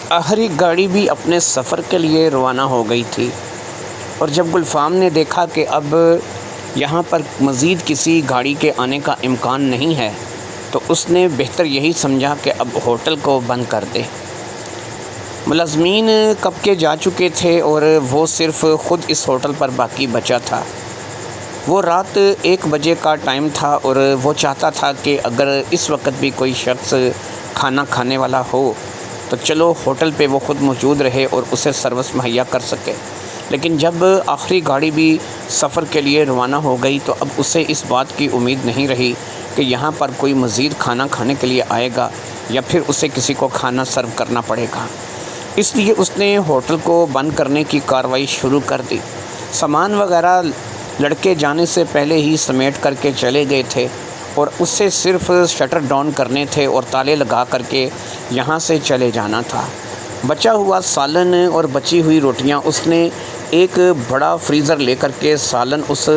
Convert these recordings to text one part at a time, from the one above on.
آخری گاڑی بھی اپنے سفر کے لیے روانہ ہو گئی تھی، اور جب گلفام نے دیکھا کہ اب یہاں پر مزید کسی گاڑی کے آنے کا امکان نہیں ہے تو اس نے بہتر یہی سمجھا کہ اب ہوٹل کو بند کر دے۔ ملازمین کب کے جا چکے تھے اور وہ صرف خود اس ہوٹل پر باقی بچا تھا۔ وہ رات 1 بجے کا ٹائم تھا اور وہ چاہتا تھا کہ اگر اس وقت بھی کوئی شخص کھانا کھانے والا ہو تو چلو ہوٹل پہ وہ خود موجود رہے اور اسے سروس مہیا کر سکے۔ لیکن جب آخری گاڑی بھی سفر کے لیے روانہ ہو گئی تو اب اسے اس بات کی امید نہیں رہی کہ یہاں پر کوئی مزید کھانا کھانے کے لیے آئے گا یا پھر اسے کسی کو کھانا سرو کرنا پڑے گا۔ اس لیے اس نے ہوٹل کو بند کرنے کی کارروائی شروع کر دی۔ سامان وغیرہ لڑکے جانے سے پہلے ہی سمیٹ کر کے چلے گئے تھے اور اس سے صرف شٹر ڈاؤن کرنے تھے اور تالے لگا کر کے یہاں سے چلے جانا تھا۔ بچا ہوا سالن اور بچی ہوئی روٹیاں اس نے ایک بڑا فریزر لے کر کے سالن اس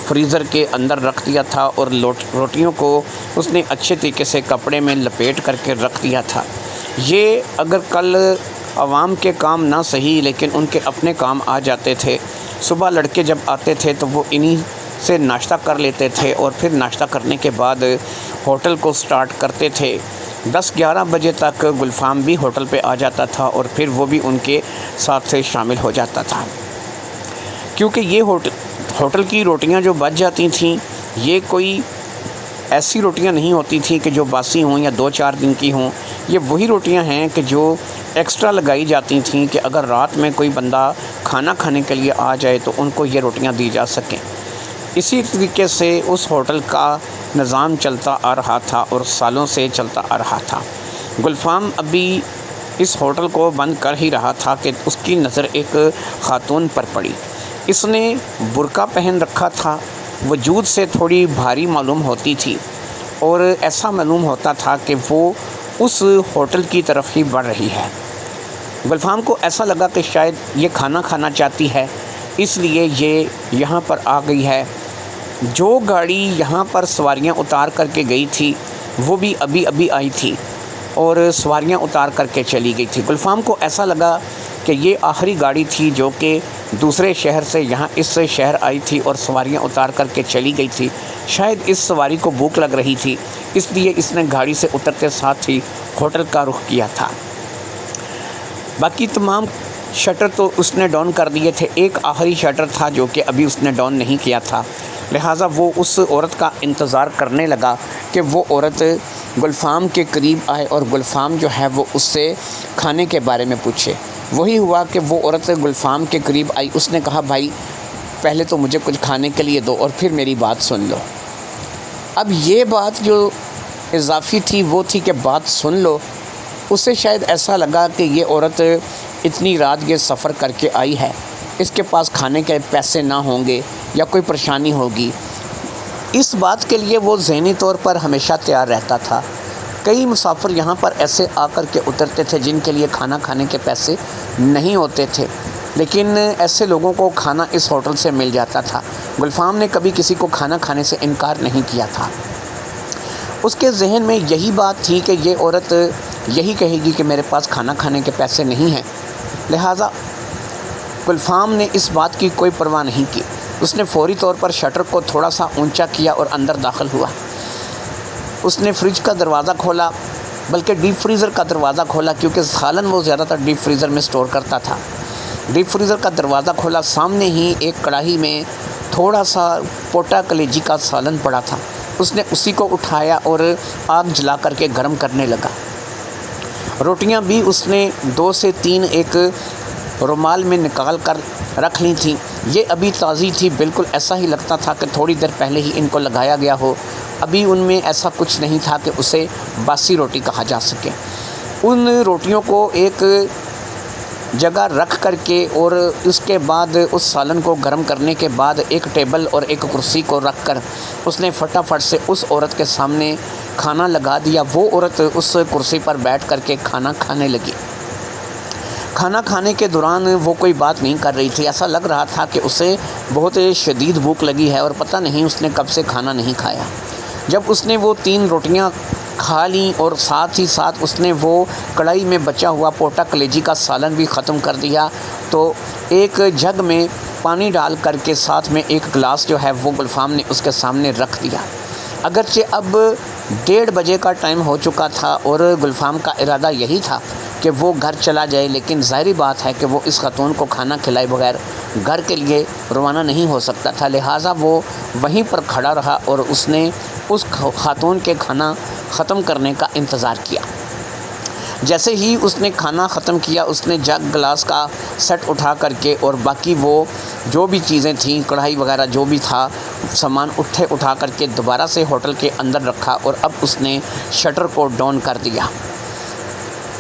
فریزر کے اندر رکھ دیا تھا اور روٹیوں کو اس نے اچھے طریقے سے کپڑے میں لپیٹ کر کے رکھ دیا تھا۔ یہ اگر کل عوام کے کام نہ صحیح لیکن ان کے اپنے کام آ جاتے تھے۔ صبح لڑکے جب آتے تھے تو وہ انہی سے ناشتہ کر لیتے تھے اور پھر ناشتہ کرنے کے بعد ہوٹل کو سٹارٹ کرتے تھے۔ 10-11 بجے تک گلفام بھی ہوٹل پہ آ جاتا تھا اور پھر وہ بھی ان کے ساتھ سے شامل ہو جاتا تھا، کیونکہ یہ ہوٹل کی روٹیاں جو بچ جاتی تھیں یہ کوئی ایسی روٹیاں نہیں ہوتی تھیں کہ جو باسی ہوں یا 2-4 دن کی ہوں۔ یہ وہی روٹیاں ہیں کہ جو ایکسٹرا لگائی جاتی تھیں کہ اگر رات میں کوئی بندہ کھانا کھانے کے لیے آ جائے تو ان کو یہ روٹیاں دی جا سکیں۔ اسی طریقے سے اس ہوٹل کا نظام چلتا آ رہا تھا اور سالوں سے چلتا آ رہا تھا۔ گلفام ابھی اس ہوٹل کو بند کر ہی رہا تھا کہ اس کی نظر ایک خاتون پر پڑی۔ اس نے برقع پہن رکھا تھا، وجود سے تھوڑی بھاری معلوم ہوتی تھی اور ایسا معلوم ہوتا تھا کہ وہ اس ہوٹل کی طرف ہی بڑھ رہی ہے۔ گلفام کو ایسا لگا کہ شاید یہ کھانا کھانا چاہتی ہے، اس لیے یہ یہاں پر آ گئی ہے۔ جو گاڑی یہاں پر سواریاں اتار کر کے گئی تھی وہ بھی ابھی آئی تھی اور سواریاں اتار کر کے چلی گئی تھی۔ گلفام کو ایسا لگا کہ یہ آخری گاڑی تھی جو کہ دوسرے شہر سے یہاں اس شہر آئی تھی اور سواریاں اتار کر کے چلی گئی تھی۔ شاید اس سواری کو بھوک لگ رہی تھی، اس لیے اس نے گاڑی سے اترتے ساتھ ہی ہوٹل کا رخ کیا تھا۔ باقی تمام شٹر تو اس نے ڈاؤن کر دیے تھے، ایک آخری شٹر تھا جو کہ ابھی اس نے ڈاؤن نہیں کیا تھا، لہٰذا وہ اس عورت کا انتظار کرنے لگا کہ وہ عورت گلفام کے قریب آئے اور گلفام جو ہے وہ اس سے کھانے کے بارے میں پوچھے۔ وہی ہوا کہ وہ عورت گلفام کے قریب آئی، اس نے کہا بھائی پہلے تو مجھے کچھ کھانے کے لیے دو اور پھر میری بات سن لو۔ اب یہ بات جو اضافی تھی وہ تھی کہ بات سن لو۔ اسے شاید ایسا لگا کہ یہ عورت اتنی رات یہ سفر کر کے آئی ہے، اس کے پاس کھانے کے پیسے نہ ہوں گے یا کوئی پریشانی ہوگی۔ اس بات کے لیے وہ ذہنی طور پر ہمیشہ تیار رہتا تھا۔ کئی مسافر یہاں پر ایسے آ کر کے اترتے تھے جن کے لیے کھانا کھانے کے پیسے نہیں ہوتے تھے، لیکن ایسے لوگوں کو کھانا اس ہوٹل سے مل جاتا تھا۔ گلفام نے کبھی کسی کو کھانا کھانے سے انکار نہیں کیا تھا۔ اس کے ذہن میں یہی بات تھی کہ یہ عورت یہی کہے گی کہ میرے پاس کھانا کھانے کے پیسے نہیں ہیں، لہٰذا گلفام نے اس بات کی کوئی پرواہ نہیں کی۔ اس نے فوری طور پر شٹر کو تھوڑا سا اونچا کیا اور اندر داخل ہوا۔ اس نے فریج کا دروازہ کھولا، بلکہ ڈیپ فریزر کا دروازہ کھولا، کیونکہ سالن وہ زیادہ تر ڈیپ فریزر میں سٹور کرتا تھا۔ ڈیپ فریزر کا دروازہ کھولا، سامنے ہی ایک کڑاہی میں تھوڑا سا پوٹا کلیجی کا سالن پڑا تھا۔ اس نے اسی کو اٹھایا اور آگ جلا کر کے گرم کرنے لگا۔ روٹیاں بھی اس نے 2 سے 3 ایک رومال میں نکال کر رکھ لی تھیں۔ یہ ابھی تازی تھی، بالکل ایسا ہی لگتا تھا کہ تھوڑی دیر پہلے ہی ان کو لگایا گیا ہو۔ ابھی ان میں ایسا کچھ نہیں تھا کہ اسے باسی روٹی کہا جا سکے۔ ان روٹیوں کو ایک جگہ رکھ کر کے اور اس کے بعد اس سالن کو گرم کرنے کے بعد ایک ٹیبل اور ایک کرسی کو رکھ کر اس نے فٹافٹ سے اس عورت کے سامنے کھانا لگا دیا۔ وہ عورت اس کرسی پر بیٹھ کر کے کھانا کھانے لگی۔ کھانا کھانے کے دوران وہ کوئی بات نہیں کر رہی تھی، ایسا لگ رہا تھا کہ اسے بہت شدید بھوک لگی ہے اور پتہ نہیں اس نے کب سے کھانا نہیں کھایا۔ جب اس نے وہ 3 روٹیاں کھا لیں اور ساتھ ہی ساتھ اس نے وہ کڑھائی میں بچا ہوا پوٹا کلیجی کا سالن بھی ختم کر دیا۔ تو ایک جگ میں پانی ڈال کر کے ساتھ میں ایک گلاس جو ہے وہ گلفام نے اس کے سامنے رکھ دیا۔ اگرچہ اب 1:30 بجے کا ٹائم ہو چکا تھا اور گلفام کا ارادہ یہی تھا کہ وہ گھر چلا جائے، لیکن ظاہری بات ہے کہ وہ اس خاتون کو کھانا کھلائے بغیر گھر کے لیے روانہ نہیں ہو سکتا تھا، لہٰذا وہ وہیں پر کھڑا رہا اور اس نے اس خاتون کے کھانا ختم کرنے کا انتظار کیا۔ جیسے ہی اس نے کھانا ختم کیا، اس نے جگ گلاس کا سیٹ اٹھا کر کے اور باقی وہ جو بھی چیزیں تھیں، کڑھائی وغیرہ جو بھی تھا سامان اٹھا کر کے دوبارہ سے ہوٹل کے اندر رکھا اور اب اس نے شٹر کو ڈاؤن کر دیا۔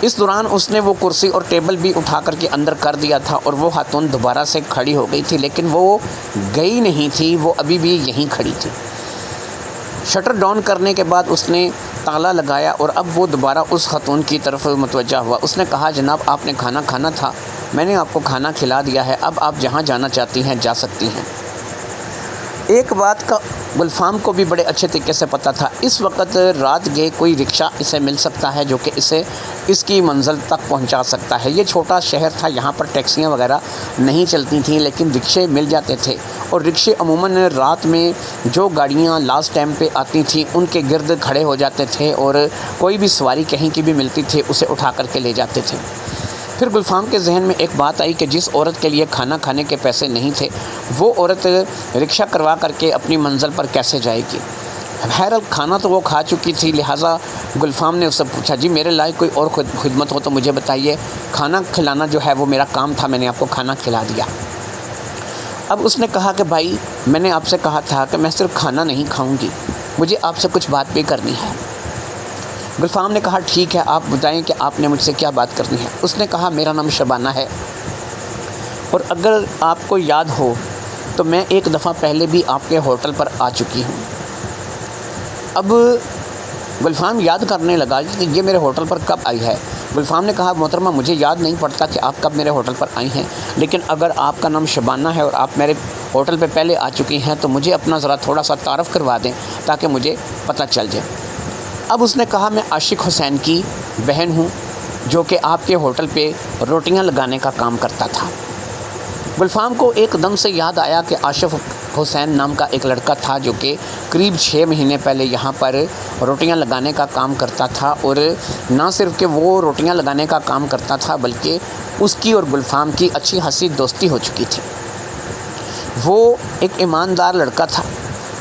اس دوران اس نے وہ کرسی اور ٹیبل بھی اٹھا کر کے اندر کر دیا تھا اور وہ خاتون دوبارہ سے کھڑی ہو گئی تھی، لیکن وہ گئی نہیں تھی، وہ ابھی بھی یہیں کھڑی تھی۔ شٹر ڈاؤن کرنے کے بعد اس نے تالا لگایا اور اب وہ دوبارہ اس خاتون کی طرف متوجہ ہوا۔ اس نے کہا، جناب آپ نے کھانا کھانا تھا، میں نے آپ کو کھانا کھلا دیا ہے، اب آپ جہاں جانا چاہتی ہیں جا سکتی ہیں۔ ایک بات کا گلفام کو بھی بڑے اچھے طریقے سے پتہ تھا، اس وقت رات گئے کوئی رکشہ اسے مل سکتا ہے جو کہ اسے اس کی منزل تک پہنچا سکتا ہے۔ یہ چھوٹا شہر تھا، یہاں پر ٹیکسیاں وغیرہ نہیں چلتی تھیں، لیکن رکشے مل جاتے تھے اور رکشے عموماً رات میں جو گاڑیاں لاسٹ ٹائم پہ آتی تھیں ان کے گرد کھڑے ہو جاتے تھے اور کوئی بھی سواری کہیں کی بھی ملتی تھی اسے اٹھا کر کے لے جاتے تھے۔ پھر گلفام کے ذہن میں ایک بات آئی کہ جس عورت کے لیے کھانا کھانے کے پیسے نہیں تھے وہ عورت رکشہ کروا کر کے اپنی منزل پر کیسے جائے گی؟ بہرحال کھانا تو وہ کھا چکی تھی، لہٰذا گلفام نے اس سے پوچھا، جی میرے لائق کوئی اور خدمت ہو تو مجھے بتائیے، کھانا کھلانا جو ہے وہ میرا کام تھا، میں نے آپ کو کھانا کھلا دیا۔ اب اس نے کہا کہ بھائی میں نے آپ سے کہا تھا کہ میں صرف کھانا نہیں کھاؤں گی، مجھے آپ سے کچھ بات بھی کرنی ہے۔ گلفام نے کہا ٹھیک ہے، آپ بتائیں کہ آپ نے مجھ سے کیا بات کرنی ہے۔ اس نے کہا میرا نام شبانہ ہے اور اگر آپ کو یاد ہو تو میں ایک دفعہ پہلے بھی آپ کے ہوٹل پر آ چکی ہوں۔ اب گلفام یاد کرنے لگا کہ یہ میرے ہوٹل پر کب آئی ہے۔ گلفام نے کہا محترمہ مجھے یاد نہیں پڑتا کہ آپ کب میرے ہوٹل پر آئی ہیں، لیکن اگر آپ کا نام شبانہ ہے اور آپ میرے ہوٹل پہ پہلے آ چکی ہیں تو مجھے اپنا ذرا تھوڑا سا تعارف کروا دیں تاکہ مجھے پتہ چل جائے۔ اب اس نے کہا میں عاشق حسین کی بہن ہوں جو کہ آپ کے ہوٹل پہ روٹیاں لگانے کا کام کرتا تھا۔ گلفام کو ایک دم سے یاد آیا کہ عاشق حسین نام کا ایک لڑکا تھا جو کہ قریب 6 مہینے پہلے یہاں پر روٹیاں لگانے کا کام کرتا تھا، اور نہ صرف کہ وہ روٹیاں لگانے کا کام کرتا تھا بلکہ اس کی اور گلفام کی اچھی خاصی دوستی ہو چکی تھی۔ وہ ایک ایماندار لڑکا تھا،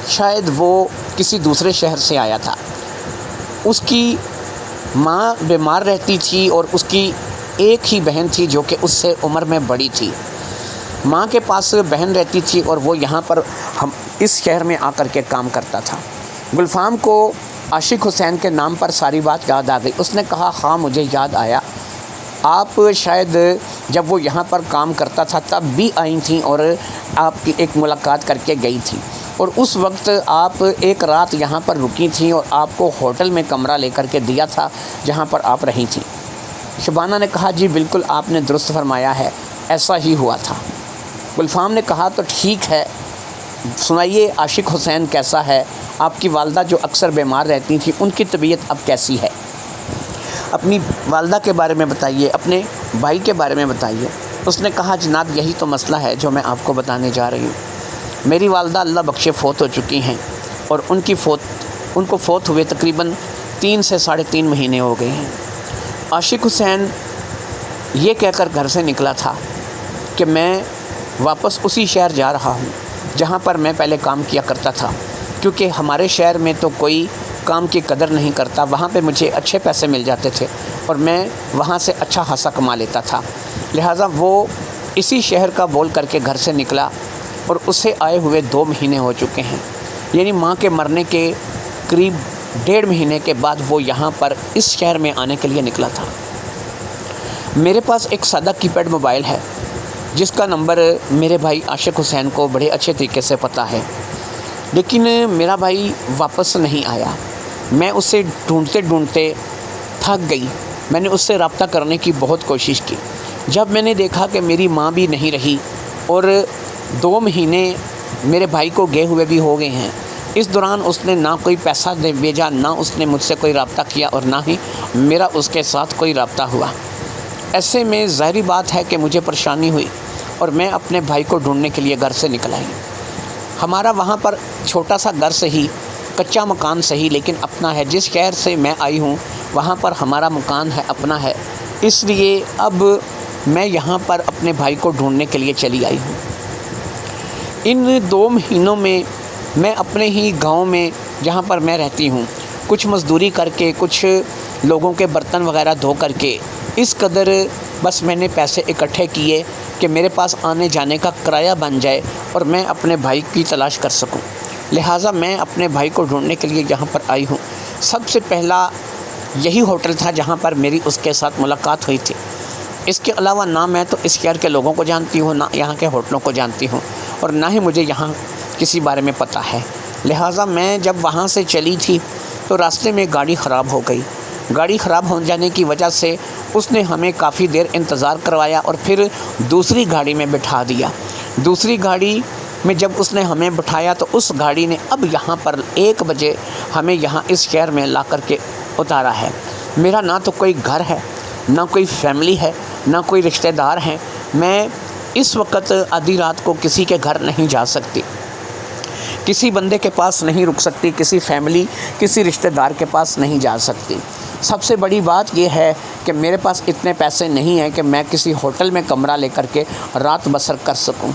شاید وہ کسی دوسرے شہر سے آیا تھا۔ اس کی ماں بیمار رہتی تھی اور اس کی ایک ہی بہن تھی جو کہ اس سے عمر میں بڑی تھی۔ ماں کے پاس بہن رہتی تھی اور وہ یہاں پر اس شہر میں آ کر کے کام کرتا تھا۔ گلفام کو عاشق حسین کے نام پر ساری بات یاد آ گئی۔ اس نے کہا ہاں مجھے یاد آیا، آپ شاید جب وہ یہاں پر کام کرتا تھا تب بھی آئی تھیں اور آپ کی ایک ملاقات کر کے گئی تھیں، اور اس وقت آپ ایک رات یہاں پر رکی تھیں اور آپ کو ہوٹل میں کمرہ لے کر کے دیا تھا جہاں پر آپ رہی تھیں۔ شبانہ نے کہا جی بالکل آپ نے درست فرمایا ہے، ایسا ہی ہوا تھا۔ گلفام نے کہا تو ٹھیک ہے، سنائیے عاشق حسین کیسا ہے؟ آپ کی والدہ جو اکثر بیمار رہتی تھیں ان کی طبیعت اب کیسی ہے؟ اپنی والدہ کے بارے میں بتائیے، اپنے بھائی کے بارے میں بتائیے۔ اس نے کہا جناب یہی تو مسئلہ ہے جو میں آپ کو بتانے جا رہی ہوں۔ میری والدہ اللہ بخشے فوت ہو چکی ہیں اور ان کو فوت ہوئے تقریباً 3 سے 3.5 مہینے ہو گئے ہیں۔ عاشق حسین یہ کہہ کر گھر سے نکلا تھا کہ میں واپس اسی شہر جا رہا ہوں جہاں پر میں پہلے کام کیا کرتا تھا، کیونکہ ہمارے شہر میں تو کوئی کام کی قدر نہیں کرتا، وہاں پہ مجھے اچھے پیسے مل جاتے تھے اور میں وہاں سے اچھا خاصا کما لیتا تھا، لہٰذا وہ اسی شہر کا بول کر کے گھر سے نکلا اور اسے آئے ہوئے 2 مہینے ہو چکے ہیں، یعنی ماں کے مرنے کے قریب 1.5 مہینے کے بعد وہ یہاں پر اس شہر میں آنے کے لیے نکلا تھا۔ میرے پاس ایک سادہ کی پیڈ موبائل ہے جس کا نمبر میرے بھائی عاشق حسین کو بڑے اچھے طریقے سے پتہ ہے، لیکن میرا بھائی واپس نہیں آیا۔ میں اسے ڈھونڈتے ڈھونڈتے تھک گئی، میں نے اس سے رابطہ کرنے کی بہت کوشش کی۔ جب میں نے دیکھا کہ میری ماں بھی نہیں رہی اور 2 مہینے میرے بھائی کو گئے ہوئے بھی ہو گئے ہیں، اس دوران اس نے نہ کوئی پیسہ بھیجا، نہ اس نے مجھ سے کوئی رابطہ کیا اور نہ ہی میرا اس کے ساتھ کوئی رابطہ ہوا۔ ایسے میں ظاہری بات ہے کہ مجھے پریشانی ہوئی اور میں اپنے بھائی کو ڈھونڈنے کے لیے گھر سے نکل آئی۔ ہمارا وہاں پر چھوٹا سا گھر صحیح، کچا مکان صحیح، لیکن اپنا ہے۔ جس شہر سے میں آئی ہوں وہاں پر ہمارا مکان ہے، اپنا ہے، اس لیے اب میں یہاں پر اپنے بھائی کو ڈھونڈنے کے لیے چلی آئی ہوں۔ ان 2 مہینوں میں اپنے ہی گاؤں میں جہاں پر میں رہتی ہوں کچھ مزدوری کر کے، کچھ لوگوں کے برتن وغیرہ دھو کر کے اس قدر بس میں نے پیسے اکٹھے کیے کہ میرے پاس آنے جانے کا کرایہ بن جائے اور میں اپنے بھائی کی تلاش کر سکوں۔ لہٰذا میں اپنے بھائی کو ڈھونڈنے کے لیے یہاں پر آئی ہوں۔ سب سے پہلا یہی ہوٹل تھا جہاں پر میری اس کے ساتھ ملاقات ہوئی تھی۔ اس کے علاوہ نہ میں تو اس شہر کے لوگوں کو جانتی ہوں، نہ یہاں کے ہوٹلوں کو جانتی ہوں، اور نہ ہی مجھے یہاں کسی بارے میں پتہ ہے۔ لہٰذا میں جب وہاں سے چلی تھی تو راستے میں گاڑی خراب ہو گئی۔ گاڑی خراب ہو جانے کی وجہ سے اس نے ہمیں کافی دیر انتظار کروایا اور پھر دوسری گاڑی میں بٹھا دیا۔ دوسری گاڑی میں جب اس نے ہمیں بٹھایا تو اس گاڑی نے اب یہاں پر 1 بجے ہمیں یہاں اس شہر میں لا کر کے اتارا ہے۔ میرا نہ تو کوئی گھر ہے، نہ کوئی فیملی ہے، نہ کوئی رشتہ دار ہیں۔ میں اس وقت آدھی رات کو کسی کے گھر نہیں جا سکتی، کسی بندے کے پاس نہیں رک سکتی، کسی فیملی، کسی رشتہ دار کے پاس نہیں جا سکتی۔ سب سے بڑی بات یہ ہے کہ میرے پاس اتنے پیسے نہیں ہیں کہ میں کسی ہوٹل میں کمرہ لے کر کے رات بسر کر سکوں۔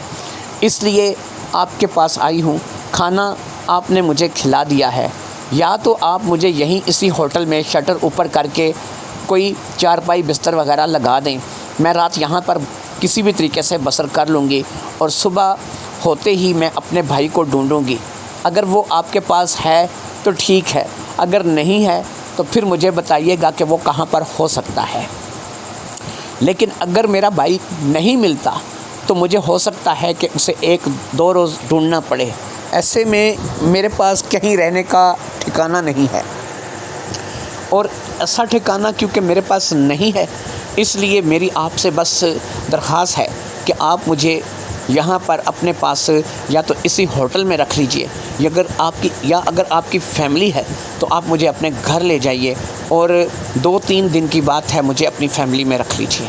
اس لیے آپ کے پاس آئی ہوں۔ کھانا آپ نے مجھے کھلا دیا ہے، یا تو آپ مجھے یہیں اسی ہوٹل میں شٹر اوپر کر کے کوئی چارپائی بستر وغیرہ لگا دیں، میں رات یہاں پر کسی بھی طریقے سے بسر کر لوں گی اور صبح ہوتے ہی میں اپنے بھائی کو ڈھونڈوں گی۔ اگر وہ آپ کے پاس ہے تو ٹھیک ہے، اگر نہیں ہے تو پھر مجھے بتائیے گا کہ وہ کہاں پر ہو سکتا ہے۔ لیکن اگر میرا بھائی نہیں ملتا تو مجھے ہو سکتا ہے کہ اسے 1-2 روز ڈھونڈنا پڑے۔ ایسے میں میرے پاس کہیں رہنے کا ٹھکانہ نہیں ہے، اور ایسا ٹھکانہ کیونکہ میرے پاس نہیں ہے، اس لیے میری آپ سے بس درخواست ہے کہ آپ مجھے یہاں پر اپنے پاس یا تو اسی ہوٹل میں رکھ لیجئے، یا اگر آپ کی فیملی ہے تو آپ مجھے اپنے گھر لے جائیے اور 2-3 دن کی بات ہے، مجھے اپنی فیملی میں رکھ لیجئے۔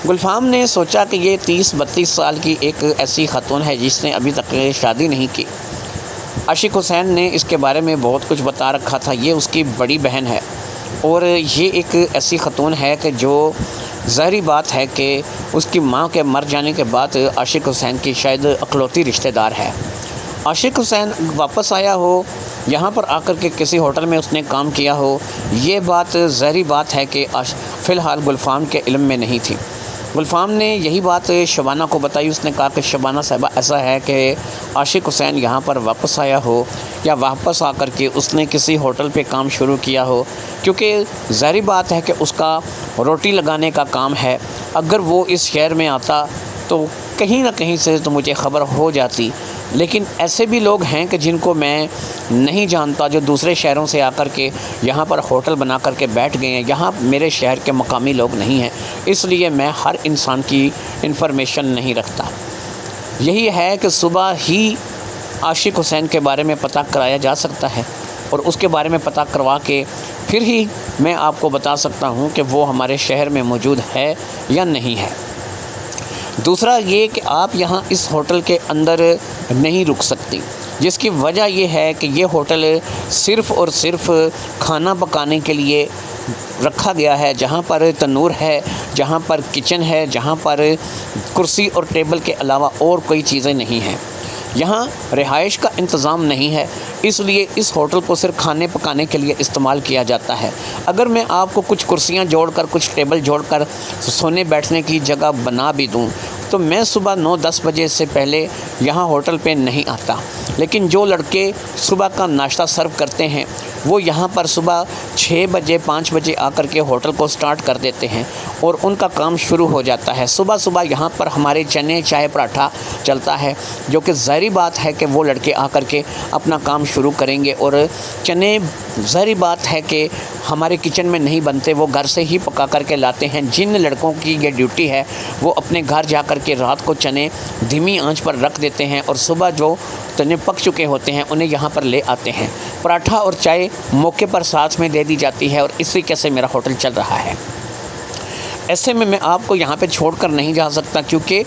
گلفام نے سوچا کہ یہ 30-32 سال کی ایک ایسی خاتون ہے جس نے ابھی تک شادی نہیں کی۔ عاشق حسین نے اس کے بارے میں بہت کچھ بتا رکھا تھا۔ یہ اس کی بڑی بہن ہے اور یہ ایک ایسی خاتون ہے کہ جو ظاہری بات ہے کہ اس کی ماں کے مر جانے کے بعد عاشق حسین کی شاید اکلوتی رشتہ دار ہے۔ عاشق حسین واپس آیا ہو، یہاں پر آ کر کے کسی ہوٹل میں اس نے کام کیا ہو، یہ بات ظاہری بات ہے کہ فی الحال گلفام کے علم میں نہیں تھی۔ گلفام نے یہی بات شبانہ کو بتائی۔ اس نے کہا کہ شبانہ صاحبہ ایسا ہے کہ عاشق حسین یہاں پر واپس آیا ہو، یا واپس آ کر کے اس نے کسی ہوٹل پہ کام شروع کیا ہو، کیونکہ ظاہری بات ہے کہ اس کا روٹی لگانے کا کام ہے۔ اگر وہ اس شہر میں آتا تو کہیں نہ کہیں سے تو مجھے خبر ہو جاتی، لیکن ایسے بھی لوگ ہیں کہ جن کو میں نہیں جانتا، جو دوسرے شہروں سے آ کر کے یہاں پر ہوٹل بنا کر کے بیٹھ گئے ہیں۔ یہاں میرے شہر کے مقامی لوگ نہیں ہیں، اس لیے میں ہر انسان کی انفارمیشن نہیں رکھتا۔ یہی ہے کہ صبح ہی عاشق حسین کے بارے میں پتہ کرایا جا سکتا ہے، اور اس کے بارے میں پتہ کروا کے پھر ہی میں آپ کو بتا سکتا ہوں کہ وہ ہمارے شہر میں موجود ہے یا نہیں ہے۔ دوسرا یہ کہ آپ یہاں اس ہوٹل کے اندر نہیں رک سکتی، جس کی وجہ یہ ہے کہ یہ ہوٹل صرف اور صرف کھانا پکانے کے لیے رکھا گیا ہے، جہاں پر تنور ہے، جہاں پر کچن ہے، جہاں پر کرسی اور ٹیبل کے علاوہ اور کوئی چیزیں نہیں ہیں۔ یہاں رہائش کا انتظام نہیں ہے، اس لیے اس ہوٹل کو صرف کھانے پکانے کے لیے استعمال کیا جاتا ہے۔ اگر میں آپ کو کچھ کرسیاں جوڑ کر، کچھ ٹیبل جوڑ کر سونے بیٹھنے کی جگہ بنا بھی دوں تو میں صبح 9-10 بجے سے پہلے یہاں ہوٹل پہ نہیں آتا۔ لیکن جو لڑکے صبح کا ناشتہ سرو کرتے ہیں وہ یہاں پر صبح 6 بجے 5 بجے آ کر کے ہوٹل کو سٹارٹ کر دیتے ہیں اور ان کا کام شروع ہو جاتا ہے۔ صبح صبح یہاں پر ہمارے چنے چائے پراٹھا چلتا ہے، جو کہ ظاہری بات ہے کہ وہ لڑکے آ کر کے اپنا کام شروع کریں گے، اور چنے ظاہری بات ہے کہ ہمارے کچن میں نہیں بنتے، وہ گھر سے ہی پکا کر کے لاتے ہیں۔ جن لڑکوں کی یہ ڈیوٹی ہے وہ اپنے گھر جا کر کے رات کو چنے دھیمی آنچ پر رکھ دیتے ہیں اور صبح جو چنے پک چکے ہوتے ہیں انہیں یہاں پر لے آتے ہیں۔ پراٹھا اور چائے موقع پر ساتھ میں دے دی جاتی ہے، اور اس طریقے سے میرا ہوٹل چل رہا ہے۔ ایسے میں آپ کو یہاں پہ چھوڑ کر نہیں جا سکتا، کیونکہ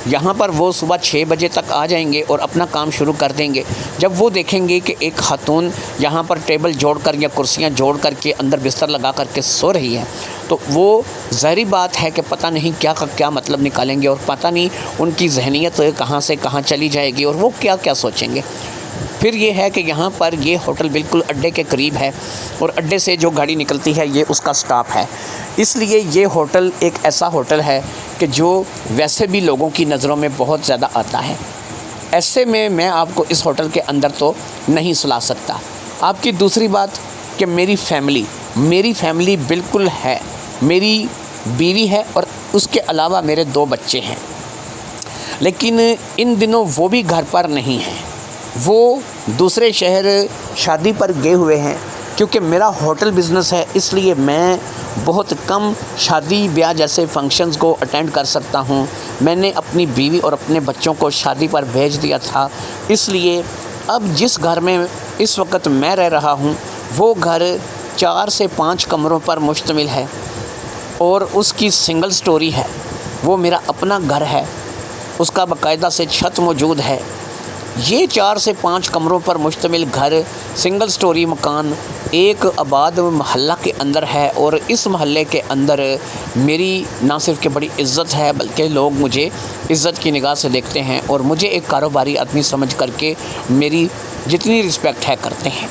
یہاں پر وہ صبح 6 بجے تک آ جائیں گے اور اپنا کام شروع کر دیں گے۔ جب وہ دیکھیں گے کہ ایک خاتون یہاں پر ٹیبل جوڑ کر یا کرسیاں جوڑ کر کے اندر بستر لگا کر کے سو رہی ہے، تو وہ ظاہری بات ہے کہ پتہ نہیں کیا مطلب نکالیں گے، اور پتہ نہیں ان کی ذہنیت کہاں سے کہاں چلی جائے گی اور وہ کیا سوچیں گے۔ پھر یہ ہے کہ یہاں پر یہ ہوٹل بالکل اڈے کے قریب ہے، اور اڈے سے جو گاڑی نکلتی ہے یہ اس کا سٹاپ ہے، اس لیے یہ ہوٹل ایک ایسا ہوٹل ہے کہ جو ویسے بھی لوگوں کی نظروں میں بہت زیادہ آتا ہے۔ ایسے میں آپ کو اس ہوٹل کے اندر تو نہیں سلا سکتا۔ آپ کی دوسری بات کہ میری فیملی بالکل ہے، میری بیوی ہے اور اس کے علاوہ میرے 2 بچے ہیں، لیکن ان دنوں وہ بھی گھر پر نہیں ہیں، وہ دوسرے شہر شادی پر گئے ہوئے ہیں۔ کیونکہ میرا ہوٹل بزنس ہے، اس لیے میں بہت کم شادی بیاہ جیسے فنکشنز کو اٹینڈ کر سکتا ہوں۔ میں نے اپنی بیوی اور اپنے بچوں کو شادی پر بھیج دیا تھا، اس لیے اب جس گھر میں اس وقت میں رہ رہا ہوں وہ گھر 4 سے 5 کمروں پر مشتمل ہے، اور اس کی سنگل سٹوری ہے۔ وہ میرا اپنا گھر ہے، اس کا باقاعدہ سے چھت موجود ہے۔ یہ 4 سے 5 کمروں پر مشتمل گھر، سنگل سٹوری مکان ایک آباد محلہ کے اندر ہے، اور اس محلے کے اندر میری نہ صرف کہ بڑی عزت ہے بلکہ لوگ مجھے عزت کی نگاہ سے دیکھتے ہیں، اور مجھے ایک کاروباری آدمی سمجھ کر کے میری جتنی رسپیکٹ ہے کرتے ہیں۔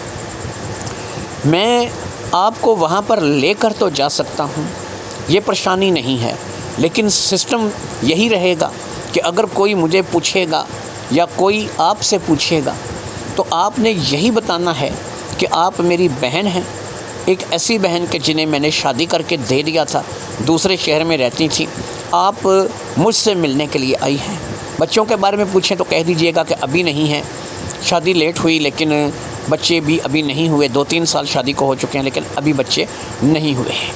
میں آپ کو وہاں پر لے کر تو جا سکتا ہوں، یہ پریشانی نہیں ہے، لیکن سسٹم یہی رہے گا کہ اگر کوئی مجھے پوچھے گا یا کوئی آپ سے پوچھے گا تو آپ نے یہی بتانا ہے کہ آپ میری بہن ہیں، ایک ایسی بہن کہ جنہیں میں نے شادی کر کے دے دیا تھا، دوسرے شہر میں رہتی تھیں، آپ مجھ سے ملنے کے لیے آئی ہیں۔ بچوں کے بارے میں پوچھیں تو کہہ دیجئے گا کہ ابھی نہیں ہیں، شادی لیٹ ہوئی لیکن بچے بھی ابھی نہیں ہوئے، 2-3 سال شادی کو ہو چکے ہیں لیکن ابھی بچے نہیں ہوئے ہیں۔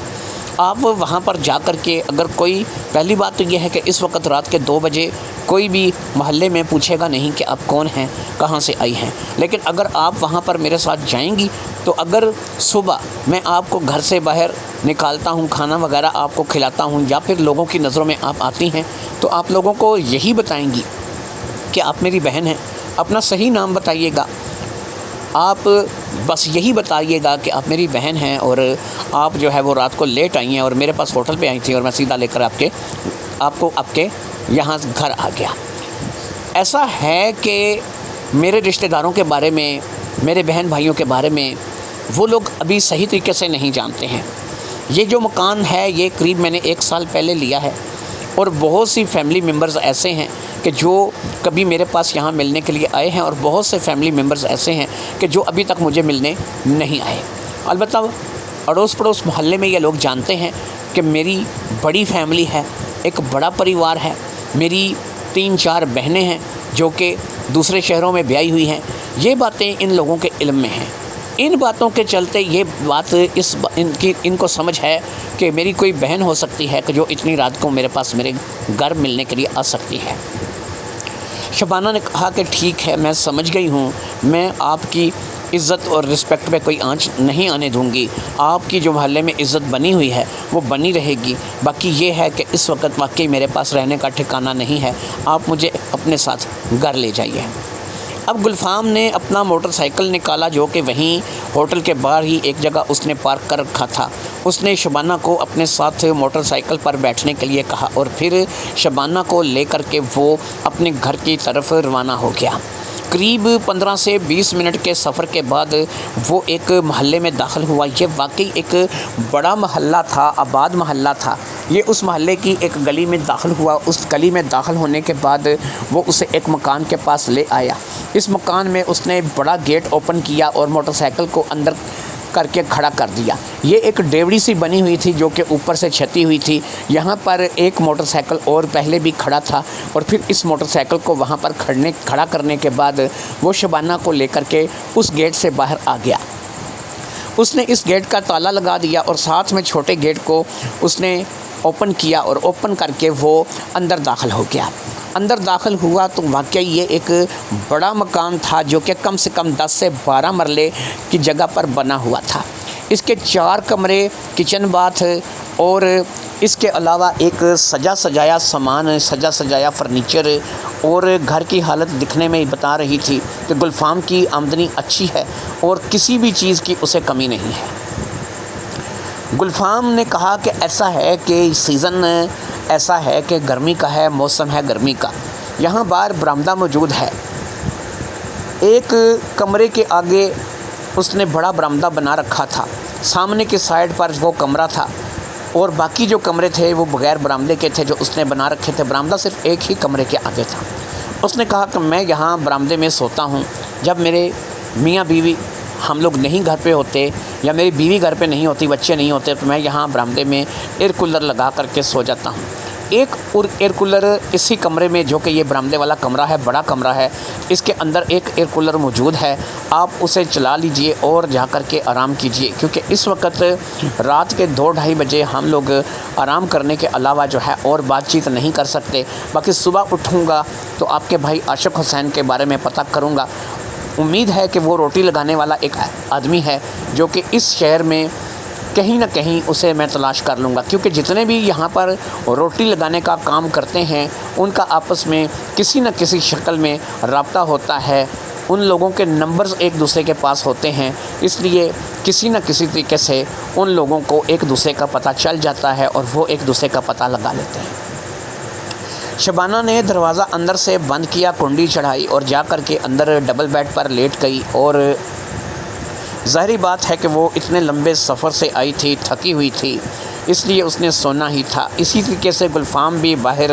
آپ وہاں پر جا کر کے اگر کوئی، پہلی بات تو یہ ہے کہ اس وقت رات کے 2 بجے کوئی بھی محلے میں پوچھے گا نہیں کہ آپ کون ہیں، کہاں سے آئی ہیں، لیکن اگر آپ وہاں پر میرے ساتھ جائیں گی تو اگر صبح میں آپ کو گھر سے باہر نکالتا ہوں، کھانا وغیرہ آپ کو کھلاتا ہوں، یا پھر لوگوں کی نظروں میں آپ آتی ہیں تو آپ لوگوں کو یہی بتائیں گی کہ آپ میری بہن ہیں۔ اپنا صحیح نام بتائیے گا، آپ بس یہی بتائیے گا کہ آپ میری بہن ہیں، اور آپ جو ہے وہ رات کو لیٹ آئی ہیں اور میرے پاس ہوٹل پہ آئی تھیں، اور میں سیدھا لے کر آپ کے یہاں گھر آ گیا۔ ایسا ہے کہ میرے رشتہ داروں کے بارے میں، میرے بہن بھائیوں کے بارے میں وہ لوگ ابھی صحیح طریقے سے نہیں جانتے ہیں۔ یہ جو مکان ہے یہ قریب میں نے 1 سال پہلے لیا ہے، اور بہت سی فیملی ممبرز ایسے ہیں کہ جو کبھی میرے پاس یہاں ملنے کے لیے آئے ہیں، اور بہت سے فیملی ممبرز ایسے ہیں کہ جو ابھی تک مجھے ملنے نہیں آئے۔ البتہ اڑوس پڑوس محلے میں یہ لوگ جانتے ہیں کہ میری بڑی فیملی ہے، ایک بڑا پریوار ہے، میری 3-4 بہنیں ہیں جو کہ دوسرے شہروں میں بیاہی ہوئی ہیں۔ یہ باتیں ان لوگوں کے علم میں ہیں۔ ان باتوں کے چلتے یہ بات ان کو سمجھ ہے کہ میری کوئی بہن ہو سکتی ہے کہ جو اتنی رات کو میرے پاس میرے گھر ملنے کے لیے آ سکتی ہے۔ شبانہ نے کہا کہ ٹھیک ہے، میں سمجھ گئی ہوں، میں آپ کی عزت اور رسپیکٹ پہ کوئی آنچ نہیں آنے دوں گی، آپ کی جو محلے میں عزت بنی ہوئی ہے وہ بنی رہے گی۔ باقی یہ ہے کہ اس وقت واقعی میرے پاس رہنے کا ٹھکانہ نہیں ہے، آپ مجھے اپنے ساتھ گھر لے جائیے۔ اب گلفام نے اپنا موٹر سائیکل نکالا جو کہ وہیں ہوٹل کے باہر ہی ایک جگہ اس نے پارک کر رکھا تھا۔ اس نے شبانہ کو اپنے ساتھ موٹر سائیکل پر بیٹھنے کے لیے کہا، اور پھر شبانہ کو لے کر کے وہ اپنے گھر کی طرف روانہ ہو گیا۔ قریب 15 سے 20 منٹ کے سفر کے بعد وہ ایک محلے میں داخل ہوا۔ یہ واقعی ایک بڑا محلہ تھا، آباد محلہ تھا۔ یہ اس محلے کی ایک گلی میں داخل ہوا۔ اس گلی میں داخل ہونے کے بعد وہ اسے ایک مکان کے پاس لے آیا۔ اس مکان میں اس نے بڑا گیٹ اوپن کیا اور موٹر سائیکل کو اندر کر کے کھڑا کر دیا۔ یہ ایک ڈیوڑی سی بنی ہوئی تھی جو کہ اوپر سے چھتی ہوئی تھی۔ یہاں پر ایک موٹر سائیکل اور پہلے بھی کھڑا تھا، اور پھر اس موٹر سائیکل کو وہاں پر کھڑا کرنے کے بعد وہ شبانہ کو لے کر کے اس گیٹ سے باہر آ گیا۔ اس نے اس گیٹ کا تالا لگا دیا اور ساتھ میں چھوٹے گیٹ کو اس نے اوپن کیا، اور اوپن کر کے وہ اندر داخل ہو گیا۔ اندر داخل ہوا تو واقعی یہ ایک بڑا مکان تھا جو کہ کم سے کم 10 سے 12 مرلے کی جگہ پر بنا ہوا تھا۔ اس کے 4 کمرے، کچن باتھ اور اس کے علاوہ ایک سجا سجایا سامان، سجا سجایا فرنیچر، اور گھر کی حالت دکھنے میں بتا رہی تھی کہ گلفام کی آمدنی اچھی ہے اور کسی بھی چیز کی اسے کمی نہیں ہے۔ گلفام نے کہا کہ ایسا ہے کہ سیزن ایسا ہے کہ گرمی کا ہے، موسم ہے گرمی کا۔ یہاں باہر برآمدہ موجود ہے۔ ایک کمرے کے آگے اس نے بڑا برآمدہ بنا رکھا تھا، سامنے کی سائیڈ پر وہ کمرہ تھا، اور باقی جو کمرے تھے وہ بغیر برآمدے کے تھے جو اس نے بنا رکھے تھے۔ برآمدہ صرف ایک ہی کمرے کے آگے تھا۔ اس نے کہا کہ میں یہاں برآمدے میں سوتا ہوں، جب میرے میاں بیوی ہم لوگ نہیں گھر پہ ہوتے یا میری بیوی گھر پہ نہیں ہوتی، بچے نہیں ہوتے، تو میں یہاں برآمدے میں ایئر کولر لگا کر کے سو جاتا ہوں۔ ایک اور ایئر کولر اسی کمرے میں، جو کہ یہ برآمدے والا کمرہ ہے، بڑا کمرہ ہے، اس کے اندر ایک ایئر کولر موجود ہے۔ آپ اسے چلا لیجئے اور جا کر کے آرام کیجئے، کیونکہ اس وقت رات کے 2-2:30 بجے ہم لوگ آرام کرنے کے علاوہ جو ہے اور بات چیت نہیں کر سکتے۔ باقی صبح اٹھوں گا تو آپ کے بھائی عاشق حسین کے بارے میں پتہ کروں گا۔ امید ہے کہ وہ روٹی لگانے والا ایک آدمی ہے جو کہ اس شہر میں کہیں نہ کہیں اسے میں تلاش کر لوں گا، کیونکہ جتنے بھی یہاں پر روٹی لگانے کا کام کرتے ہیں ان کا آپس میں کسی نہ کسی شکل میں رابطہ ہوتا ہے۔ ان لوگوں کے نمبرز ایک دوسرے کے پاس ہوتے ہیں، اس لیے کسی نہ کسی طریقے سے ان لوگوں کو ایک دوسرے کا پتہ چل جاتا ہے اور وہ ایک دوسرے کا پتہ لگا لیتے ہیں۔ شبانہ نے دروازہ اندر سے بند کیا، کنڈی چڑھائی اور جا کر کے اندر ڈبل بیڈ پر لیٹ گئی، اور ظاہری بات ہے کہ وہ اتنے لمبے سفر سے آئی تھی، تھکی ہوئی تھی، اس لیے اس نے سونا ہی تھا۔ اسی طریقے سے گلفام بھی باہر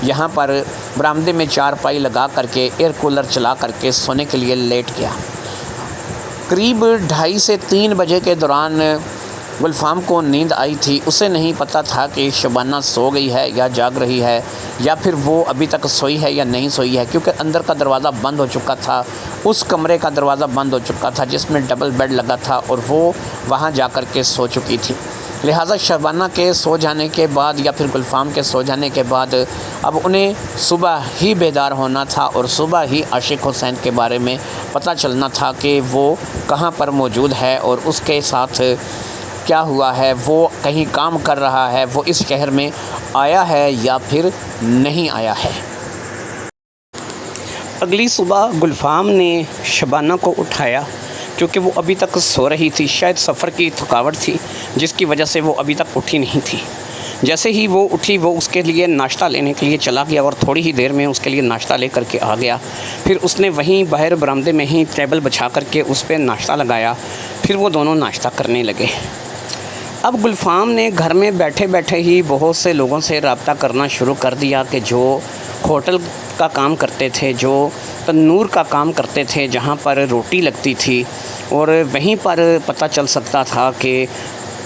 یہاں پر برآمدے میں چارپائی لگا کر کے ایئر کولر چلا کر کے سونے کے لیے لیٹ گیا۔ قریب 2:30 سے 3 بجے کے دوران گلفام کو نیند آئی تھی۔ اسے نہیں پتہ تھا کہ شبانہ سو گئی ہے یا جاگ رہی ہے، یا پھر وہ ابھی تک سوئی ہے یا نہیں سوئی ہے، کیونکہ اندر کا دروازہ بند ہو چکا تھا۔ اس کمرے کا دروازہ بند ہو چکا تھا جس میں ڈبل بیڈ لگا تھا، اور وہ وہاں جا کر کے سو چکی تھی۔ لہٰذا شبانہ کے سو جانے کے بعد یا پھر گلفام کے سو جانے کے بعد اب انہیں صبح ہی بیدار ہونا تھا، اور صبح ہی عاشق حسین کے بارے میں پتہ چلنا تھا کہ وہ کہاں پر موجود ہے اور اس کے ساتھ کیا ہوا ہے، وہ کہیں کام کر رہا ہے، وہ اس شہر میں آیا ہے یا پھر نہیں آیا ہے۔ اگلی صبح گلفام نے شبانہ کو اٹھایا کیونکہ وہ ابھی تک سو رہی تھی، شاید سفر کی تھکاوٹ تھی جس کی وجہ سے وہ ابھی تک اٹھی نہیں تھی۔ جیسے ہی وہ اٹھی وہ اس کے لیے ناشتہ لینے کے لیے چلا گیا، اور تھوڑی ہی دیر میں اس کے لیے ناشتہ لے کر کے آ گیا۔ پھر اس نے وہیں باہر برآمدے میں ہی ٹیبل بچھا کر کے اس پہ ناشتہ لگایا، پھر وہ دونوں ناشتہ کرنے لگے۔ اب گلفام نے گھر میں بیٹھے بیٹھے ہی بہت سے لوگوں سے رابطہ کرنا شروع کر دیا کہ جو ہوٹل کا کام کرتے تھے، جو تنور کا کام کرتے تھے، جہاں پر روٹی لگتی تھی، اور وہیں پر پتہ چل سکتا تھا کہ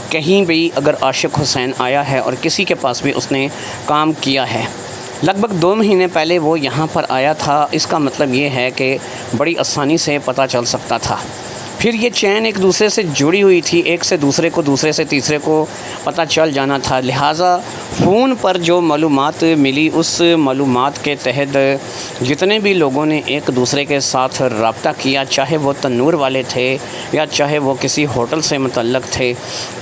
کہیں بھی اگر عاشق حسین آیا ہے اور کسی کے پاس بھی اس نے کام کیا ہے۔ لگ بھگ 2 مہینے پہلے وہ یہاں پر آیا تھا، اس کا مطلب یہ ہے کہ بڑی آسانی سے پتہ چل سکتا تھا۔ پھر یہ چین ایک دوسرے سے جڑی ہوئی تھی، ایک سے دوسرے کو، دوسرے سے تیسرے کو پتہ چل جانا تھا۔ لہٰذا فون پر جو معلومات ملی اس معلومات کے تحت جتنے بھی لوگوں نے ایک دوسرے کے ساتھ رابطہ کیا، چاہے وہ تنور والے تھے یا چاہے وہ کسی ہوٹل سے متعلق تھے،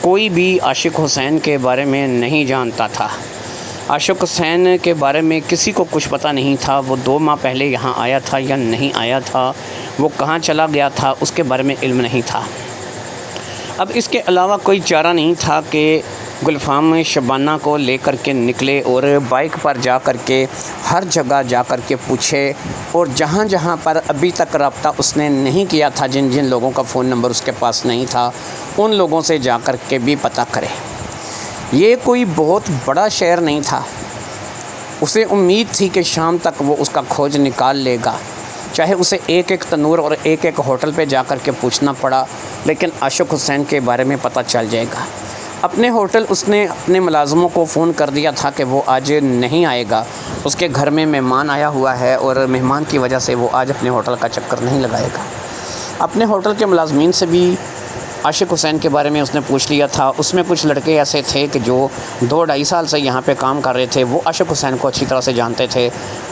کوئی بھی عاشق حسین کے بارے میں نہیں جانتا تھا۔ عاشق حسین کے بارے میں کسی کو کچھ پتہ نہیں تھا، وہ 2 ماہ پہلے یہاں آیا تھا یا نہیں آیا تھا، وہ کہاں چلا گیا تھا، اس کے بارے میں علم نہیں تھا۔ اب اس کے علاوہ کوئی چارہ نہیں تھا کہ گلفام شبانہ کو لے کر کے نکلے اور بائک پر جا کر کے ہر جگہ جا کر کے پوچھے، اور جہاں جہاں پر ابھی تک رابطہ اس نے نہیں کیا تھا، جن جن لوگوں کا فون نمبر اس کے پاس نہیں تھا، ان لوگوں سے جا کر کے بھی پتہ کرے۔ یہ کوئی بہت بڑا شہر نہیں تھا، اسے امید تھی کہ شام تک وہ اس کا کھوج نکال لے گا، چاہے اسے ایک ایک تنور اور ایک ایک ہوٹل پہ جا کر کے پوچھنا پڑا، لیکن عاشق حسین کے بارے میں پتہ چل جائے گا۔ اپنے ہوٹل اس نے اپنے ملازموں کو فون کر دیا تھا کہ وہ آج نہیں آئے گا، اس کے گھر میں مہمان آیا ہوا ہے اور مہمان کی وجہ سے وہ آج اپنے ہوٹل کا چکر نہیں لگائے گا۔ اپنے ہوٹل کے ملازمین سے بھی عاشق حسین کے بارے میں اس نے پوچھ لیا تھا۔ اس میں کچھ لڑکے ایسے تھے کہ جو 2-2.5 سال سے یہاں پہ کام کر رہے تھے، وہ عاشق حسین کو اچھی طرح سے جانتے تھے۔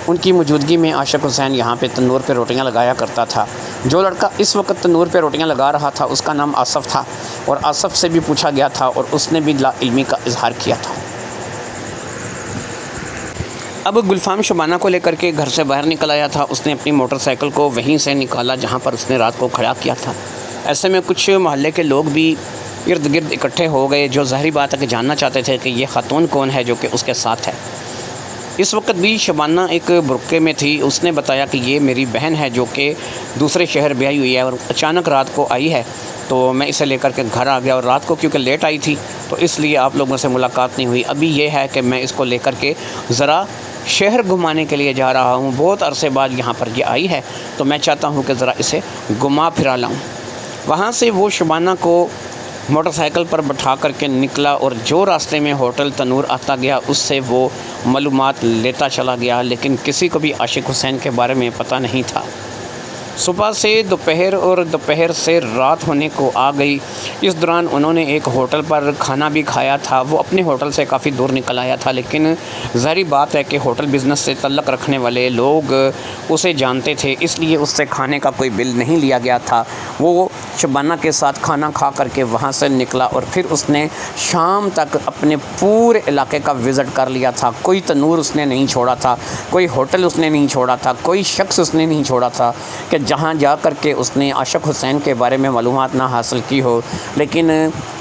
ان کی موجودگی میں عاشق حسین یہاں پہ تنور پہ روٹیاں لگایا کرتا تھا۔ جو لڑکا اس وقت تنور پہ روٹیاں لگا رہا تھا اس کا نام آصف تھا، اور آصف سے بھی پوچھا گیا تھا اور اس نے بھی لا علمی کا اظہار کیا تھا۔ اب گلفام شبانہ کو لے کر کے گھر سے باہر نکل آیا تھا۔ اس نے اپنی موٹر سائیکل کو وہیں سے نکالا جہاں پر اس نے رات کو کھڑا کیا تھا۔ ایسے میں کچھ محلے کے لوگ بھی ارد گرد اکٹھے ہو گئے، جو ظاہری بات ہے کہ جاننا چاہتے تھے کہ یہ خاتون کون ہے جو کہ اس کے ساتھ ہے۔ اس وقت بھی شبانہ ایک برقعے میں تھی۔ اس نے بتایا کہ یہ میری بہن ہے جو کہ دوسرے شہر بیاہی ہوئی ہے اور اچانک رات کو آئی ہے، تو میں اسے لے کر کے گھر آ گیا، اور رات کو کیونکہ لیٹ آئی تھی تو اس لیے آپ لوگوں سے ملاقات نہیں ہوئی۔ ابھی یہ ہے کہ میں اس کو لے کر کے ذرا شہر گھمانے کے لیے جا رہا ہوں، بہت عرصے بعد یہاں پر یہ آئی ہے تو میں چاہتا ہوں کہ ذرا اسے گھما پھرا لاؤں۔ وہاں سے وہ شبانہ کو موٹر سائیکل پر بٹھا کر کے نکلا، اور جو راستے میں ہوٹل تنور آتا گیا اس سے وہ معلومات لیتا چلا گیا، لیکن کسی کو بھی عاشق حسین کے بارے میں پتہ نہیں تھا۔ صبح سے دوپہر اور دوپہر سے رات ہونے کو آ گئی۔ اس دوران انہوں نے ایک ہوٹل پر کھانا بھی کھایا تھا۔ وہ اپنے ہوٹل سے کافی دور نکل آیا تھا، لیکن ظاہری بات ہے کہ ہوٹل بزنس سے تعلق رکھنے والے لوگ اسے جانتے تھے، اس لیے اس سے کھانے کا کوئی بل نہیں لیا گیا تھا۔ وہ شبانہ کے ساتھ کھانا کھا کر کے وہاں سے نکلا، اور پھر اس نے شام تک اپنے پورے علاقے کا وزٹ کر لیا تھا۔ کوئی تنور اس نے نہیں چھوڑا تھا، کوئی ہوٹل اس نے نہیں چھوڑا تھا، کوئی شخص اس نے نہیں چھوڑا تھا کہ جہاں جا کر کے اس نے عاشق حسین کے بارے میں معلومات نہ حاصل کی ہو۔ لیکن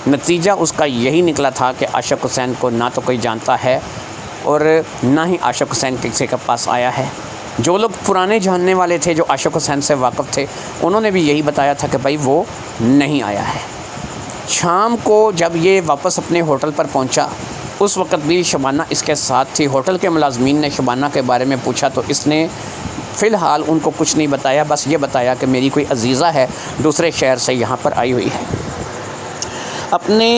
نتیجہ اس کا یہی نکلا تھا کہ عاشق حسین کو نہ تو کوئی جانتا ہے اور نہ ہی عاشق حسین کسی کے پاس آیا ہے۔ جو لوگ پرانے جاننے والے تھے، جو عاشق حسین سے واقف تھے، انہوں نے بھی یہی بتایا تھا کہ بھائی وہ نہیں آیا ہے۔ شام کو جب یہ واپس اپنے ہوٹل پر پہنچا، اس وقت بھی شبانہ اس کے ساتھ تھی۔ ہوٹل کے ملازمین نے شبانہ کے بارے میں پوچھا تو اس نے فی الحال ان کو کچھ نہیں بتایا، بس یہ بتایا کہ میری کوئی عزیزہ ہے دوسرے شہر سے یہاں پر آئی ہوئی ہے۔ اپنے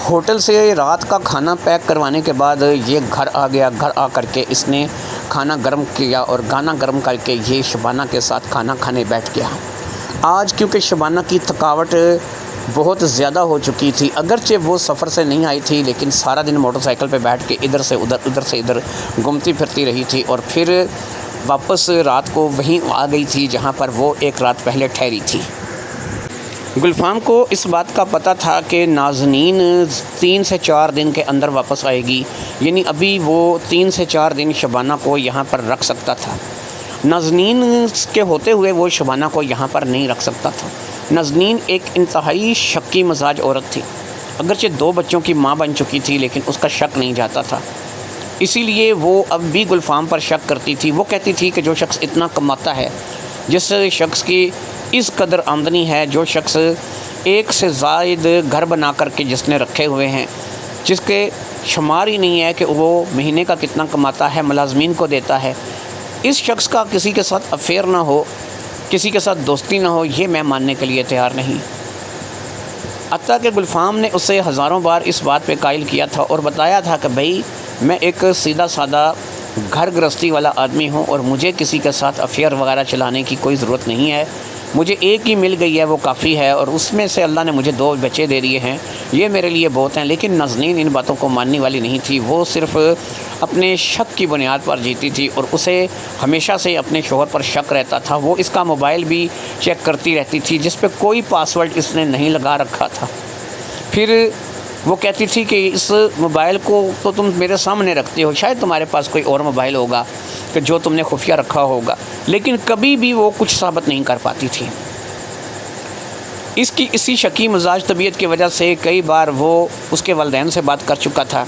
ہوٹل سے رات کا کھانا پیک کروانے کے بعد یہ گھر آ گیا۔ گھر آ کر کے اس نے کھانا گرم کیا اور گانا گرم کر کے یہ شبانہ کے ساتھ کھانا کھانے بیٹھ گیا۔ آج کیونکہ شبانہ کی تھکاوٹ بہت زیادہ ہو چکی تھی، اگرچہ وہ سفر سے نہیں آئی تھی لیکن سارا دن موٹر سائیکل پہ بیٹھ کے ادھر سے ادھر گھومتی پھرتی رہی تھی، اور پھر واپس رات کو وہیں آ گئی تھی جہاں پر وہ ایک رات پہلے ٹھہری تھی۔ گلفام کو اس بات کا پتہ تھا کہ نازنین 3 سے 4 دن کے اندر واپس آئے گی، یعنی ابھی وہ 3 سے 4 دن شبانہ کو یہاں پر رکھ سکتا تھا۔ نازنین کے ہوتے ہوئے وہ شبانہ کو یہاں پر نہیں رکھ سکتا تھا۔ نازنین ایک انتہائی شکی مزاج عورت تھی، اگرچہ 2 بچوں کی ماں بن چکی تھی لیکن اس کا شک نہیں جاتا تھا، اسی لیے وہ اب بھی گلفام پر شک کرتی تھی۔ وہ کہتی تھی کہ جو شخص اتنا کماتا ہے، جس شخص کی اس قدر آمدنی ہے، جو شخص 1 سے زائد گھر بنا کر کے جس نے رکھے ہوئے ہیں، جس کے شمار ہی نہیں ہے کہ وہ مہینے کا کتنا کماتا ہے، ملازمین کو دیتا ہے، اس شخص کا کسی کے ساتھ افیئر نہ ہو، کسی کے ساتھ دوستی نہ ہو، یہ میں ماننے کے لیے تیار نہیں۔ حتیٰ کہ گلفام نے اسے ہزاروں بار اس بات پہ قائل کیا تھا اور بتایا تھا کہ بھائی میں ایک سیدھا سادہ گھر گرہستی والا آدمی ہوں اور مجھے کسی کے ساتھ افیئر وغیرہ چلانے کی کوئی ضرورت نہیں ہے، مجھے ایک ہی مل گئی ہے وہ کافی ہے، اور اس میں سے اللہ نے مجھے 2 بچے دے دیے ہیں، یہ میرے لیے بہت ہیں۔ لیکن نازنین ان باتوں کو ماننے والی نہیں تھی، وہ صرف اپنے شک کی بنیاد پر جیتی تھی اور اسے ہمیشہ سے اپنے شوہر پر شک رہتا تھا۔ وہ اس کا موبائل بھی چیک کرتی رہتی تھی جس پہ کوئی پاسورڈ اس نے نہیں لگا رکھا تھا۔ پھر وہ کہتی تھی کہ اس موبائل کو تو تم میرے سامنے رکھتے ہو، شاید تمہارے پاس کوئی اور موبائل ہوگا کہ جو تم نے خفیہ رکھا ہوگا، لیکن کبھی بھی وہ کچھ ثابت نہیں کر پاتی تھی۔ اس کی اسی شکی مزاج طبیعت کی وجہ سے کئی بار وہ اس کے والدین سے بات کر چکا تھا،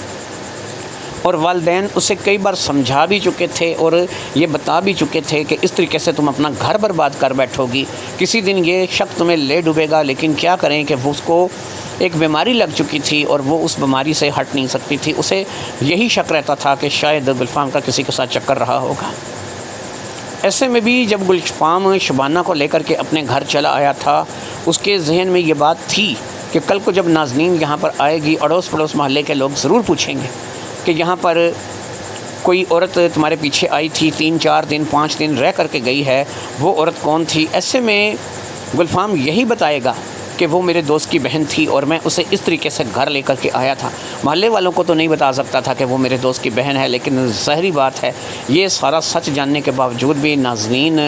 اور والدین اسے کئی بار سمجھا بھی چکے تھے اور یہ بتا بھی چکے تھے کہ اس طریقے سے تم اپنا گھر برباد کر بیٹھو گی، کسی دن یہ شک تمہیں لے ڈوبے گا۔ لیکن کیا کریں کہ وہ اس کو ایک بیماری لگ چکی تھی اور وہ اس بیماری سے ہٹ نہیں سکتی تھی۔ اسے یہی شک رہتا تھا کہ شاید گلفام کا کسی کے ساتھ چکر رہا ہوگا۔ ایسے میں بھی جب گلفام شبانہ کو لے کر کے اپنے گھر چلا آیا تھا، اس کے ذہن میں یہ بات تھی کہ کل کو جب نازنین یہاں پر آئے گی، اڑوس پڑوس محلے کے لوگ ضرور پوچھیں گے کہ یہاں پر کوئی عورت تمہارے پیچھے آئی تھی، 3-4 دن 5 دن رہ کر کے گئی ہے، وہ عورت کون تھی؟ ایسے میں گلفام یہی بتائے گا کہ وہ میرے دوست کی بہن تھی اور میں اسے اس طریقے سے گھر لے کر کے آیا تھا۔ محلے والوں کو تو نہیں بتا سکتا تھا کہ وہ میرے دوست کی بہن ہے، لیکن ظاہری بات ہے یہ سارا سچ جاننے کے باوجود بھی نازنین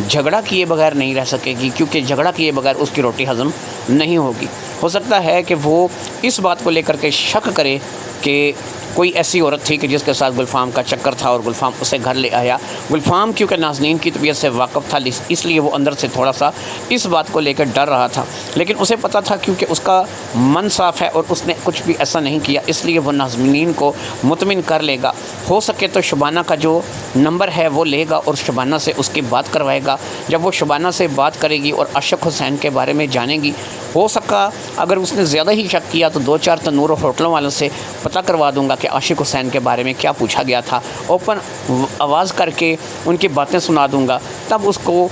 جھگڑا کیے بغیر نہیں رہ سکے گی، کیونکہ جھگڑا کیے بغیر اس کی روٹی ہضم نہیں ہوگی۔ ہو سکتا ہے کہ وہ اس بات کو لے کر کے شک کرے کہ کوئی ایسی عورت تھی کہ جس کے ساتھ گلفام کا چکر تھا اور گلفام اسے گھر لے آیا۔ گلفام کیونکہ نازنین کی طبیعت سے واقف تھا، اس لیے وہ اندر سے تھوڑا سا اس بات کو لے کر ڈر رہا تھا، لیکن اسے پتہ تھا کیونکہ اس کا من صاف ہے اور اس نے کچھ بھی ایسا نہیں کیا، اس لیے وہ نازنین کو مطمئن کر لے گا۔ ہو سکے تو شبانہ کا جو نمبر ہے وہ لے گا اور شبانہ سے اس کی بات کروائے گا۔ جب وہ شبانہ سے بات کرے گی اور عاشق حسین کے بارے میں جانے گی، ہو سکا اگر اس نے زیادہ ہی شک کیا تو 2-4 تنور ہوٹلوں والوں سے پتہ کروا دوں گا کہ عاشق حسین کے بارے میں کیا پوچھا گیا تھا، اوپن آواز کر کے ان کی باتیں سنا دوں گا۔ تب اس کو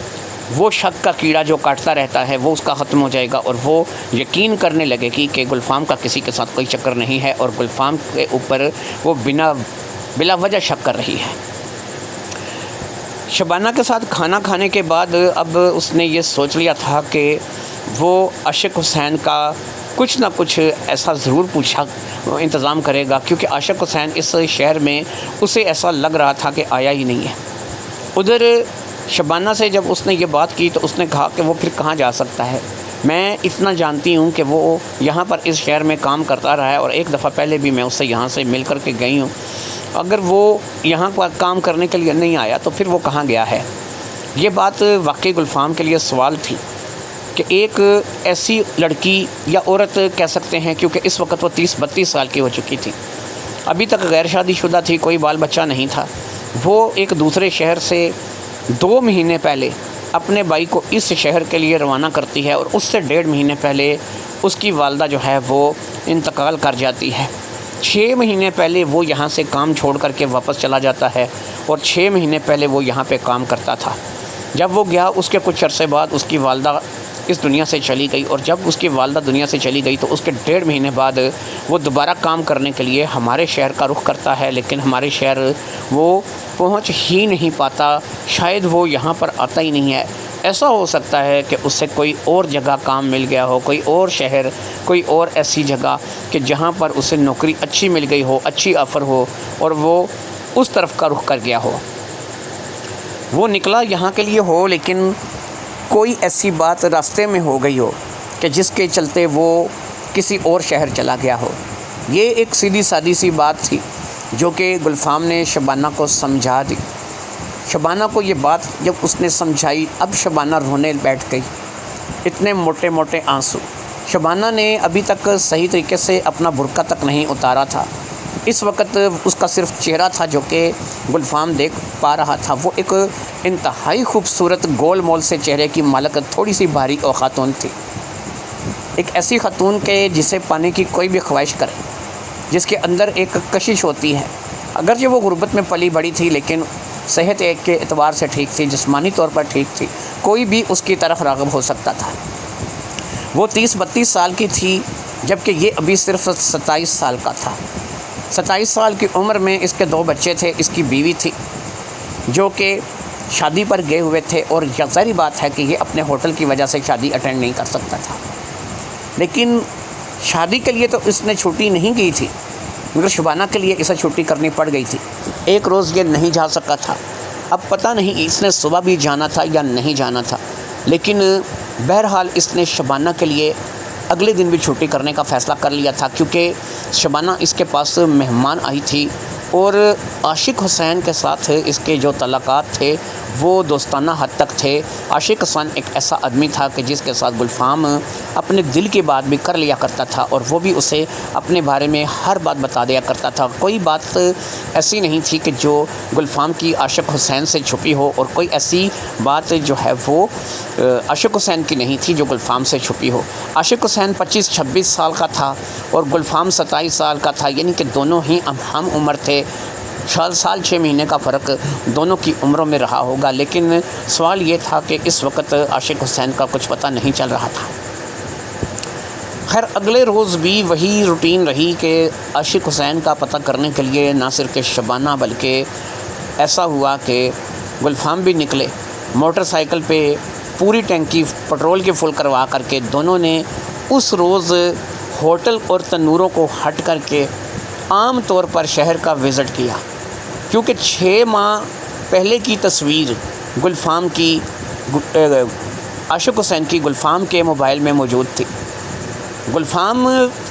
وہ شک کا کیڑا جو کاٹتا رہتا ہے وہ اس کا ختم ہو جائے گا اور وہ یقین کرنے لگے گی کہ گلفام کا کسی کے ساتھ کوئی چکر نہیں ہے اور گلفام کے اوپر وہ بلا وجہ شک کر رہی ہے۔ شبانہ کے ساتھ کھانا کھانے کے بعد اب اس نے یہ سوچ لیا تھا کہ وہ عاشق حسین کا کچھ نہ کچھ ایسا ضرور انتظام کرے گا، کیونکہ عاشق حسین اس شہر میں اسے ایسا لگ رہا تھا کہ آیا ہی نہیں ہے۔ ادھر شبانہ سے جب اس نے یہ بات کی تو اس نے کہا کہ وہ پھر کہاں جا سکتا ہے، میں اتنا جانتی ہوں کہ وہ یہاں پر اس شہر میں کام کرتا رہا ہے اور ایک دفعہ پہلے بھی میں اس سے یہاں سے مل کر کے گئی ہوں، اگر وہ یہاں پر کام کرنے کے لیے نہیں آیا تو پھر وہ کہاں گیا ہے۔ یہ بات واقعی گلفام کے لیے سوال تھی کہ ایک ایسی لڑکی یا عورت کہہ سکتے ہیں، کیونکہ اس وقت وہ 30-32 سال کی ہو چکی تھی، ابھی تک غیر شادی شدہ تھی، کوئی بال بچہ نہیں تھا، وہ ایک دوسرے شہر سے 2 مہینے پہلے اپنے بھائی کو اس شہر کے لیے روانہ کرتی ہے اور اس سے 1.5 مہینے پہلے اس کی والدہ جو ہے وہ انتقال کر جاتی ہے۔ 6 مہینے پہلے وہ یہاں سے کام چھوڑ کر کے واپس چلا جاتا ہے اور 6 مہینے پہلے وہ یہاں پہ کام کرتا تھا۔ جب وہ گیا اس کے کچھ عرصے بعد اس کی والدہ اس دنیا سے چلی گئی، اور جب اس کی والدہ دنیا سے چلی گئی تو اس کے 1.5 مہینے بعد وہ دوبارہ کام کرنے کے لیے ہمارے شہر کا رخ کرتا ہے، لیکن ہمارے شہر وہ پہنچ ہی نہیں پاتا، شاید وہ یہاں پر آتا ہی نہیں ہے۔ ایسا ہو سکتا ہے کہ اس سے کوئی اور جگہ کام مل گیا ہو، کوئی اور شہر، کوئی اور ایسی جگہ کہ جہاں پر اسے نوکری اچھی مل گئی ہو، اچھی آفر ہو اور وہ اس طرف کا رخ کر گیا ہو۔ وہ نکلا یہاں کے لیے ہو، لیکن کوئی ایسی بات راستے میں ہو گئی ہو کہ جس کے چلتے وہ کسی اور شہر چلا گیا ہو۔ یہ ایک سیدھی سادی سی بات تھی جو کہ گلفام نے شبانہ کو سمجھا دی۔ شبانہ کو یہ بات جب اس نے سمجھائی، اب شبانہ رونے بیٹھ گئی، اتنے موٹے موٹے آنسو۔ شبانہ نے ابھی تک صحیح طریقے سے اپنا برقع تک نہیں اتارا تھا، اس وقت اس کا صرف چہرہ تھا جو کہ گلفام دیکھ پا رہا تھا۔ وہ ایک انتہائی خوبصورت گول مول سے چہرے کی مالک تھوڑی سی بھاری اور خاتون تھی، ایک ایسی خاتون کے جسے پانے کی کوئی بھی خواہش کرے، جس کے اندر ایک کشش ہوتی ہے۔ اگرچہ وہ غربت میں پلی بڑی تھی لیکن صحت کے اعتبار سے ٹھیک تھی، جسمانی طور پر ٹھیک تھی، کوئی بھی اس کی طرف راغب ہو سکتا تھا۔ وہ 30-32 سال کی تھی جبکہ یہ ابھی صرف 27 سال کا تھا۔ 27 سال کی عمر میں اس کے 2 بچے تھے، اس کی بیوی تھی جو کہ شادی پر گئے ہوئے تھے، اور ظاہری بات ہے کہ یہ اپنے ہوٹل کی وجہ سے شادی اٹینڈ نہیں کر سکتا تھا، لیکن شادی کے لیے تو اس نے چھٹی نہیں کی تھی، مگر شبانہ کے لیے اسے چھٹی کرنی پڑ گئی تھی۔ ایک روز یہ نہیں جا سکا تھا، اب پتہ نہیں اس نے صبح بھی جانا تھا یا نہیں جانا تھا، لیکن بہرحال اس نے شبانہ کے لیے اگلے دن بھی چھٹی کرنے کا فیصلہ کر لیا تھا، کیونکہ شبانہ اس کے پاس مہمان آئی تھی اور عاشق حسین کے ساتھ اس کے جو تعلقات تھے وہ دوستانہ حد تک تھے۔ عاشق حسین ایک ایسا آدمی تھا کہ جس کے ساتھ گلفام اپنے دل کی بات بھی کر لیا کرتا تھا، اور وہ بھی اسے اپنے بارے میں ہر بات بتا دیا کرتا تھا۔ کوئی بات ایسی نہیں تھی کہ جو گلفام کی عاشق حسین سے چھپی ہو، اور کوئی ایسی بات جو ہے وہ عاشق حسین کی نہیں تھی جو گلفام سے چھپی ہو۔ عاشق حسین 25-26 سال کا تھا اور گلفام 27 سال کا تھا، یعنی کہ دونوں ہی ہم عمر تھے۔ سال 6 مہینے کا فرق دونوں کی عمروں میں رہا ہوگا، لیکن سوال یہ تھا کہ اس وقت عاشق حسین کا کچھ پتہ نہیں چل رہا تھا۔ خیر اگلے روز بھی وہی روٹین رہی کہ عاشق حسین کا پتہ کرنے کے لیے نہ صرف کہ شبانہ بلکہ ایسا ہوا کہ گلفام بھی نکلے موٹر سائیکل پہ پوری ٹینکی پٹرول کی فل کروا کر کے۔ دونوں نے اس روز ہوٹل اور تنوروں کو ہٹ کر کے عام طور پر شہر کا وزٹ کیا، کیونکہ 6 ماہ پہلے کی تصویر گلفام کی عاشق حسین کی گلفام کے موبائل میں موجود تھی۔ گلفام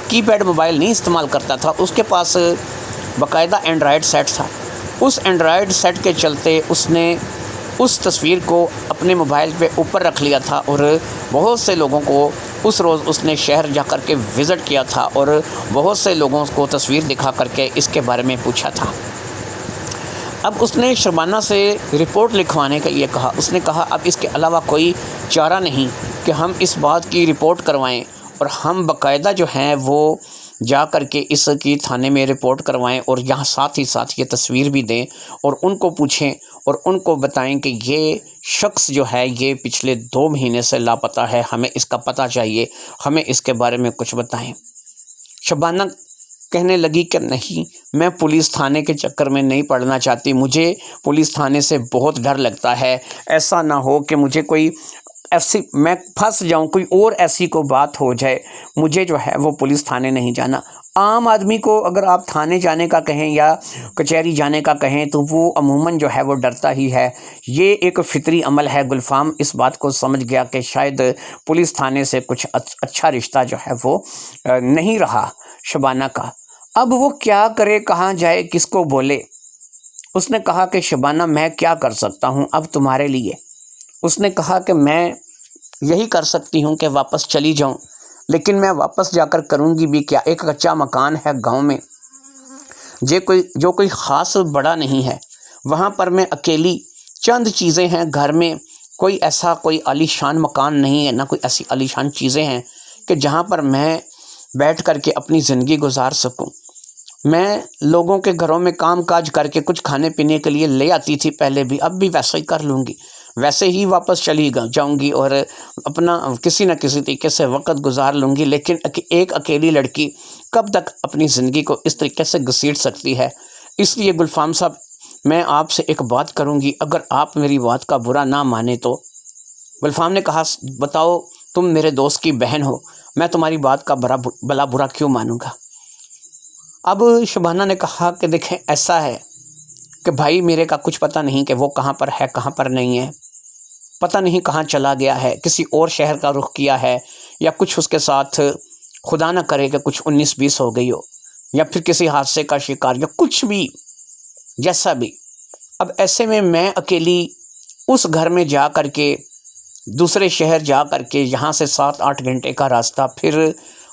کی پیڈ موبائل نہیں استعمال کرتا تھا، اس کے پاس باقاعدہ اینڈرائڈ سیٹ تھا۔ اس اینڈرائڈ سیٹ کے چلتے اس نے اس تصویر کو اپنے موبائل پہ اوپر رکھ لیا تھا، اور بہت سے لوگوں کو اس روز اس نے شہر جا کر کے وزٹ کیا تھا، اور بہت سے لوگوں کو تصویر دکھا کر کے اس کے بارے میں پوچھا تھا۔ اب اس نے شبانہ سے رپورٹ لکھوانے کے لیے کہا۔ اس نے کہا اب اس کے علاوہ کوئی چارہ نہیں کہ ہم اس بات کی رپورٹ کروائیں، اور ہم باقاعدہ جو ہیں وہ جا کر کے اس کی تھانے میں رپورٹ کروائیں، اور یہاں ساتھ ہی ساتھ یہ تصویر بھی دیں، اور ان کو پوچھیں اور ان کو بتائیں کہ یہ شخص جو ہے یہ پچھلے 2 مہینے سے لاپتہ ہے، ہمیں اس کا پتہ چاہیے، ہمیں اس کے بارے میں کچھ بتائیں۔ شبانہ کہنے لگی کہ نہیں، میں پولیس تھانے کے چکر میں نہیں پڑنا چاہتی، مجھے پولیس تھانے سے بہت ڈر لگتا ہے، ایسا نہ ہو کہ مجھے کوئی ایسی میں پھنس جاؤں، کوئی اور ایسی کوئی بات ہو جائے، مجھے جو ہے وہ پولیس تھانے نہیں جانا۔ عام آدمی کو اگر آپ تھانے جانے کا کہیں یا کچہری جانے کا کہیں تو وہ عموماً جو ہے وہ ڈرتا ہی ہے، یہ ایک فطری عمل ہے۔ گلفام اس بات کو سمجھ گیا کہ شاید پولیس تھانے سے کچھ اچھا رشتہ جو ہے وہ نہیں رہا شبانہ کا۔ اب وہ کیا کرے، کہاں جائے، کس کو بولے؟ اس نے کہا کہ شبانہ میں کیا کر سکتا ہوں اب تمہارے لیے؟ اس نے کہا کہ میں یہی کر سکتی ہوں کہ واپس چلی جاؤں، لیکن میں واپس جا کر کروں گی بھی کیا؟ ایک کچا مکان ہے گاؤں میں جو کوئی خاص بڑا نہیں ہے، وہاں پر میں اکیلی، چند چیزیں ہیں گھر میں، کوئی عالی شان مکان نہیں ہے، نہ کوئی ایسی عالی شان چیزیں ہیں کہ جہاں پر میں بیٹھ کر کے اپنی زندگی گزار سکوں۔ میں لوگوں کے گھروں میں کام کاج کر کے کچھ کھانے پینے کے لیے لے آتی تھی پہلے بھی، اب بھی ویسا ہی کر لوں گی، ویسے ہی واپس چلی جاؤں گی اور اپنا کسی نہ کسی طریقے سے وقت گزار لوں گی، لیکن ایک اکیلی لڑکی کب تک اپنی زندگی کو اس طریقے سے گھسیٹ سکتی ہے؟ اس لیے گلفام صاحب میں آپ سے ایک بات کروں گی، اگر آپ میری بات کا برا نہ مانے تو۔ گلفام نے کہا بتاؤ، تم میرے دوست کی بہن ہو، میں تمہاری بات کا بلا برا کیوں مانوں گا؟ اب شبانہ نے کہا کہ دیکھیں ایسا ہے کہ بھائی میرے کا کچھ پتہ نہیں کہ وہ کہاں پر ہے کہاں پر نہیں ہے، پتہ نہیں کہاں چلا گیا ہے، کسی اور شہر کا رخ کیا ہے، یا کچھ اس کے ساتھ خدا نہ کرے کہ کچھ 19-20 ہو گئی ہو، یا پھر کسی حادثے کا شکار، یا کچھ بھی جیسا بھی۔ اب ایسے میں اکیلی اس گھر میں جا کر کے، دوسرے شہر جا کر کے، یہاں سے 7-8 گھنٹے کا راستہ، پھر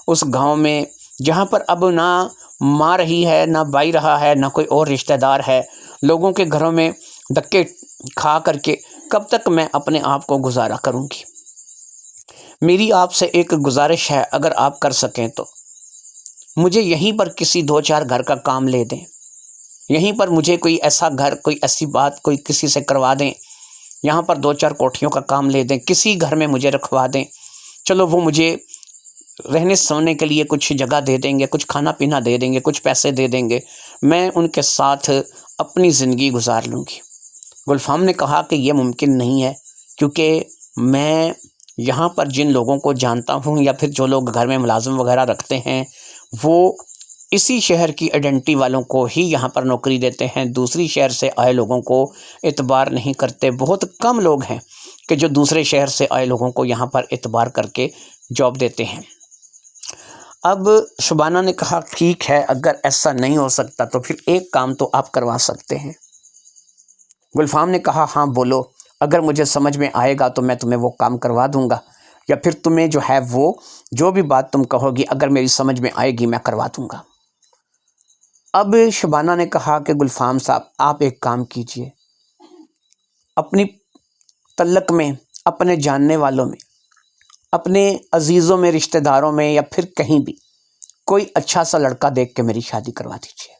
اس گاؤں میں جہاں پر اب نہ ماں رہی ہے، نہ بھائی رہا ہے، نہ کوئی اور رشتہ دار ہے، لوگوں کے گھروں میں دھکے کھا کر کے کب تک میں اپنے آپ کو گزارا کروں گی؟ میری آپ سے ایک گزارش ہے، اگر آپ کر سکیں تو مجھے یہیں پر کسی 2-4 گھر کا کام لے دیں، یہیں پر مجھے کوئی ایسا گھر، کوئی ایسی بات کوئی کسی سے کروا دیں، یہاں پر 2-4 کوٹھیوں کا کام لے دیں، کسی گھر میں مجھے رکھوا دیں، چلو وہ مجھے رہنے سونے کے لیے کچھ جگہ دے دیں گے، کچھ کھانا پینا دے دیں گے، کچھ پیسے دے دیں گے، میں ان کے ساتھ اپنی زندگی گزار لوں گی۔ گلفام نے کہا کہ یہ ممکن نہیں ہے، کیونکہ میں یہاں پر جن لوگوں کو جانتا ہوں، یا پھر جو لوگ گھر میں ملازم وغیرہ رکھتے ہیں، وہ اسی شہر کی آئیڈینٹی والوں کو ہی یہاں پر نوکری دیتے ہیں، دوسری شہر سے آئے لوگوں کو اعتبار نہیں کرتے۔ بہت کم لوگ ہیں کہ جو دوسرے شہر سے آئے لوگوں کو یہاں پر اعتبار کر کے جاب دیتے ہیں۔ اب شبانہ نے کہا ٹھیک ہے، اگر ایسا نہیں ہو سکتا تو پھر ایک کام تو آپ کروا سکتے ہیں۔ گلفام نے کہا ہاں بولو، اگر مجھے سمجھ میں آئے گا تو میں تمہیں وہ کام کروا دوں گا، یا پھر تمہیں جو ہے وہ جو بھی بات تم کہو گی اگر میری سمجھ میں آئے گی میں کروا دوں گا۔ اب شبانہ نے کہا کہ گلفام صاحب آپ ایک کام کیجئے، اپنی تعلق میں، اپنے جاننے والوں میں، اپنے عزیزوں میں، رشتہ داروں میں، یا پھر کہیں بھی کوئی اچھا سا لڑکا دیکھ کے میری شادی کروا دیجیے۔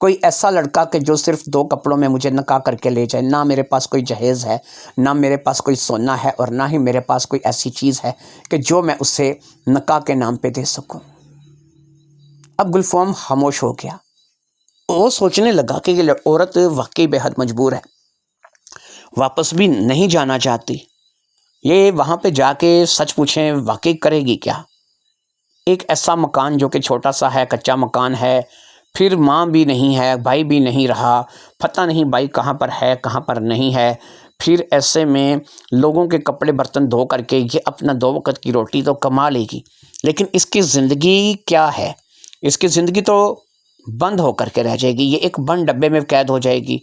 کوئی ایسا لڑکا کہ جو صرف 2 کپڑوں میں مجھے نکاح کر کے لے جائے، نہ میرے پاس کوئی جہیز ہے، نہ میرے پاس کوئی سونا ہے، اور نہ ہی میرے پاس کوئی ایسی چیز ہے کہ جو میں اسے نکاح کے نام پہ دے سکوں۔ اب گلفام خاموش ہو گیا۔ وہ سوچنے لگا کہ یہ عورت واقعی بے حد مجبور ہے، واپس بھی نہیں جانا چاہتی، یہ وہاں پہ جا کے سچ پوچھیں واقعی کرے گی کیا؟ ایک ایسا مکان جو کہ چھوٹا سا ہے، کچا مکان ہے، پھر ماں بھی نہیں ہے، بھائی بھی نہیں رہا، پتہ نہیں بھائی کہاں پر ہے کہاں پر نہیں ہے، پھر ایسے میں لوگوں کے کپڑے برتن دھو کر کے یہ اپنا 2 وقت کی روٹی تو کما لے گی، لیکن اس کی زندگی کیا ہے؟ اس کی زندگی تو بند ہو کر کے رہ جائے گی، یہ ایک بند ڈبے میں قید ہو جائے گی۔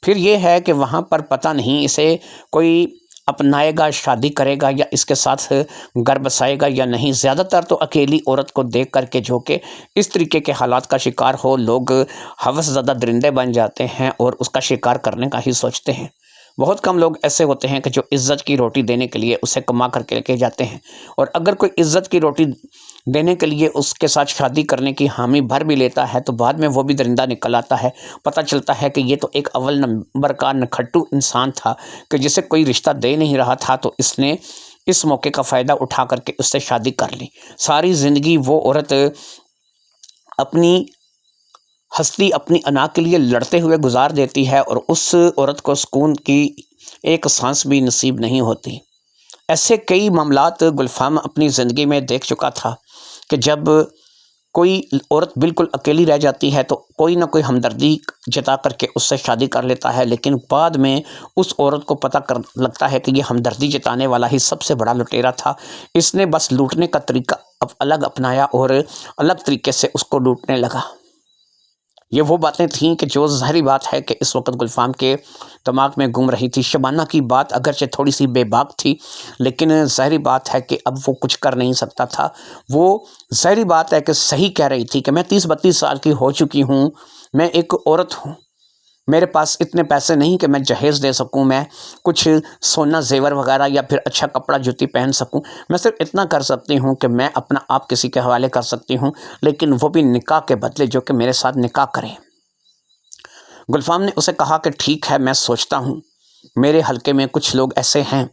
پھر یہ ہے کہ وہاں پر پتہ نہیں اسے کوئی اپنائے گا، شادی کرے گا، یا اس کے ساتھ گھر بسائے گا یا نہیں۔ زیادہ تر تو اکیلی عورت کو دیکھ کر کے جو کہ اس طریقے کے حالات کا شکار ہو، لوگ ہوس زدہ درندے بن جاتے ہیں اور اس کا شکار کرنے کا ہی سوچتے ہیں۔ بہت کم لوگ ایسے ہوتے ہیں کہ جو عزت کی روٹی دینے کے لیے اسے کما کر کے لے کے جاتے ہیں، اور اگر کوئی عزت کی روٹی دینے کے لیے اس کے ساتھ شادی کرنے کی حامی بھر بھی لیتا ہے تو بعد میں وہ بھی درندہ نکل آتا ہے۔ پتہ چلتا ہے کہ یہ تو ایک اول نمبر کا نکھٹو انسان تھا کہ جسے کوئی رشتہ دے نہیں رہا تھا، تو اس نے اس موقع کا فائدہ اٹھا کر کے اس سے شادی کر لی۔ ساری زندگی وہ عورت اپنی ہستی، اپنی انا کے لیے لڑتے ہوئے گزار دیتی ہے، اور اس عورت کو سکون کی ایک سانس بھی نصیب نہیں ہوتی۔ ایسے کئی معاملات گلفام اپنی زندگی میں دیکھ چکا تھا کہ جب کوئی عورت بالکل اکیلی رہ جاتی ہے تو کوئی نہ کوئی ہمدردی جتا کر کے اس سے شادی کر لیتا ہے، لیکن بعد میں اس عورت کو پتہ لگتا ہے کہ یہ ہمدردی جتانے والا ہی سب سے بڑا لٹیرا تھا۔ اس نے بس لوٹنے کا طریقہ اب الگ اپنایا اور الگ طریقے سے اس کو لوٹنے لگا۔ یہ وہ باتیں تھیں کہ جو ظاہری بات ہے کہ اس وقت گلفام کے دماغ میں گھوم رہی تھی۔ شبانہ کی بات اگرچہ تھوڑی سی بے باک تھی، لیکن ظاہری بات ہے کہ اب وہ کچھ کر نہیں سکتا تھا۔ وہ ظاہری بات ہے کہ صحیح کہہ رہی تھی کہ میں 30-32 سال کی ہو چکی ہوں، میں ایک عورت ہوں، میرے پاس اتنے پیسے نہیں کہ میں جہیز دے سکوں، میں کچھ سونا زیور وغیرہ یا پھر اچھا کپڑا جوتی پہن سکوں۔ میں صرف اتنا کر سکتی ہوں کہ میں اپنا آپ کسی کے حوالے کر سکتی ہوں، لیکن وہ بھی نکاح کے بدلے، جو کہ میرے ساتھ نکاح کرے۔ گلفام نے اسے کہا کہ ٹھیک ہے، میں سوچتا ہوں میرے حلقے میں کچھ لوگ ایسے ہیں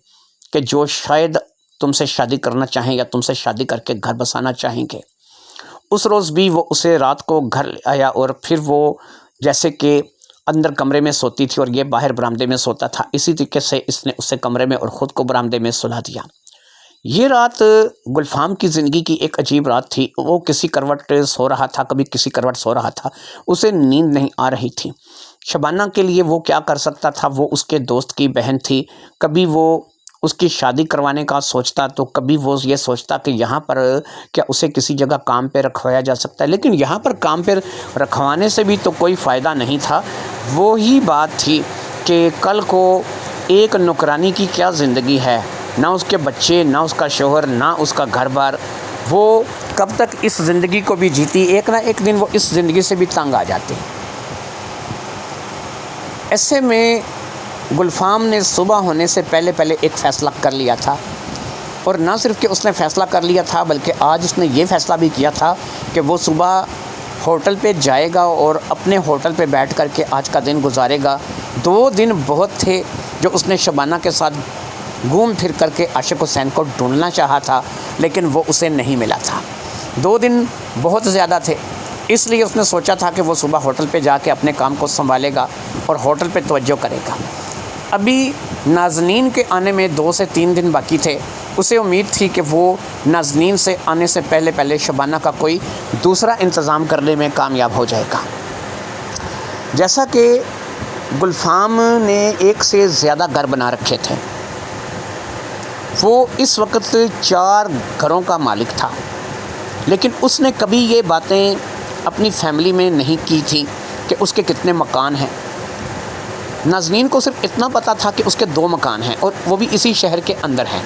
کہ جو شاید تم سے شادی کرنا چاہیں یا تم سے شادی کر کے گھر بسانا چاہیں گے۔ اس روز بھی وہ اسے رات کو گھر لے آیا، اور پھر وہ جیسے کہ اندر کمرے میں سوتی تھی اور یہ باہر برآمدے میں سوتا تھا، اسی طریقے سے اس نے اسے کمرے میں اور خود کو برآمدے میں سلا دیا۔ یہ رات گلفام کی زندگی کی ایک عجیب رات تھی۔ وہ کسی کروٹ سو رہا تھا، کبھی کسی کروٹ سو رہا تھا، اسے نیند نہیں آ رہی تھی۔ شبانہ کے لیے وہ کیا کر سکتا تھا؟ وہ اس کے دوست کی بہن تھی، کبھی وہ اس کی شادی کروانے کا سوچتا تو کبھی وہ یہ سوچتا کہ یہاں پر کیا اسے کسی جگہ کام پہ رکھوایا جا سکتا ہے، لیکن یہاں پر کام پہ رکھوانے سے بھی تو کوئی فائدہ نہیں تھا۔ وہی بات تھی کہ کل کو ایک نوکرانی کی کیا زندگی ہے، نہ اس کے بچے، نہ اس کا شوہر، نہ اس کا گھر بار، وہ کب تک اس زندگی کو بھی جیتی؟ ایک نہ ایک دن وہ اس زندگی سے بھی تنگ آ جاتی۔ ایسے میں گلفام نے صبح ہونے سے پہلے ایک فیصلہ کر لیا تھا، اور نہ صرف کہ اس نے فیصلہ کر لیا تھا بلکہ آج اس نے یہ فیصلہ بھی کیا تھا کہ وہ صبح ہوٹل پہ جائے گا اور اپنے ہوٹل پہ بیٹھ کر کے آج کا دن گزارے گا۔ 2 دن بہت تھے جو اس نے شبانہ کے ساتھ گھوم پھر کر کے عاشق حسین کو ڈھونڈنا چاہا تھا، لیکن وہ اسے نہیں ملا تھا۔ 2 دن بہت زیادہ تھے، اس لیے اس نے سوچا تھا کہ وہ صبح ہوٹل پہ جا کے اپنے کام کو سنبھالے گا اور ہوٹل پہ توجہ کرے گا۔ ابھی نازنین کے آنے میں 2 سے 3 دن باقی تھے۔ اسے امید تھی کہ وہ نازنین سے آنے سے پہلے شبانہ کا کوئی دوسرا انتظام کرنے میں کامیاب ہو جائے گا۔ جیسا کہ گلفام نے 1 سے زیادہ گھر بنا رکھے تھے، وہ اس وقت 4 گھروں کا مالک تھا۔ لیکن اس نے کبھی یہ باتیں اپنی فیملی میں نہیں کی تھیں کہ اس کے کتنے مکان ہیں۔ ناظرین کو صرف اتنا پتہ تھا کہ اس کے 2 مکان ہیں اور وہ بھی اسی شہر کے اندر ہیں۔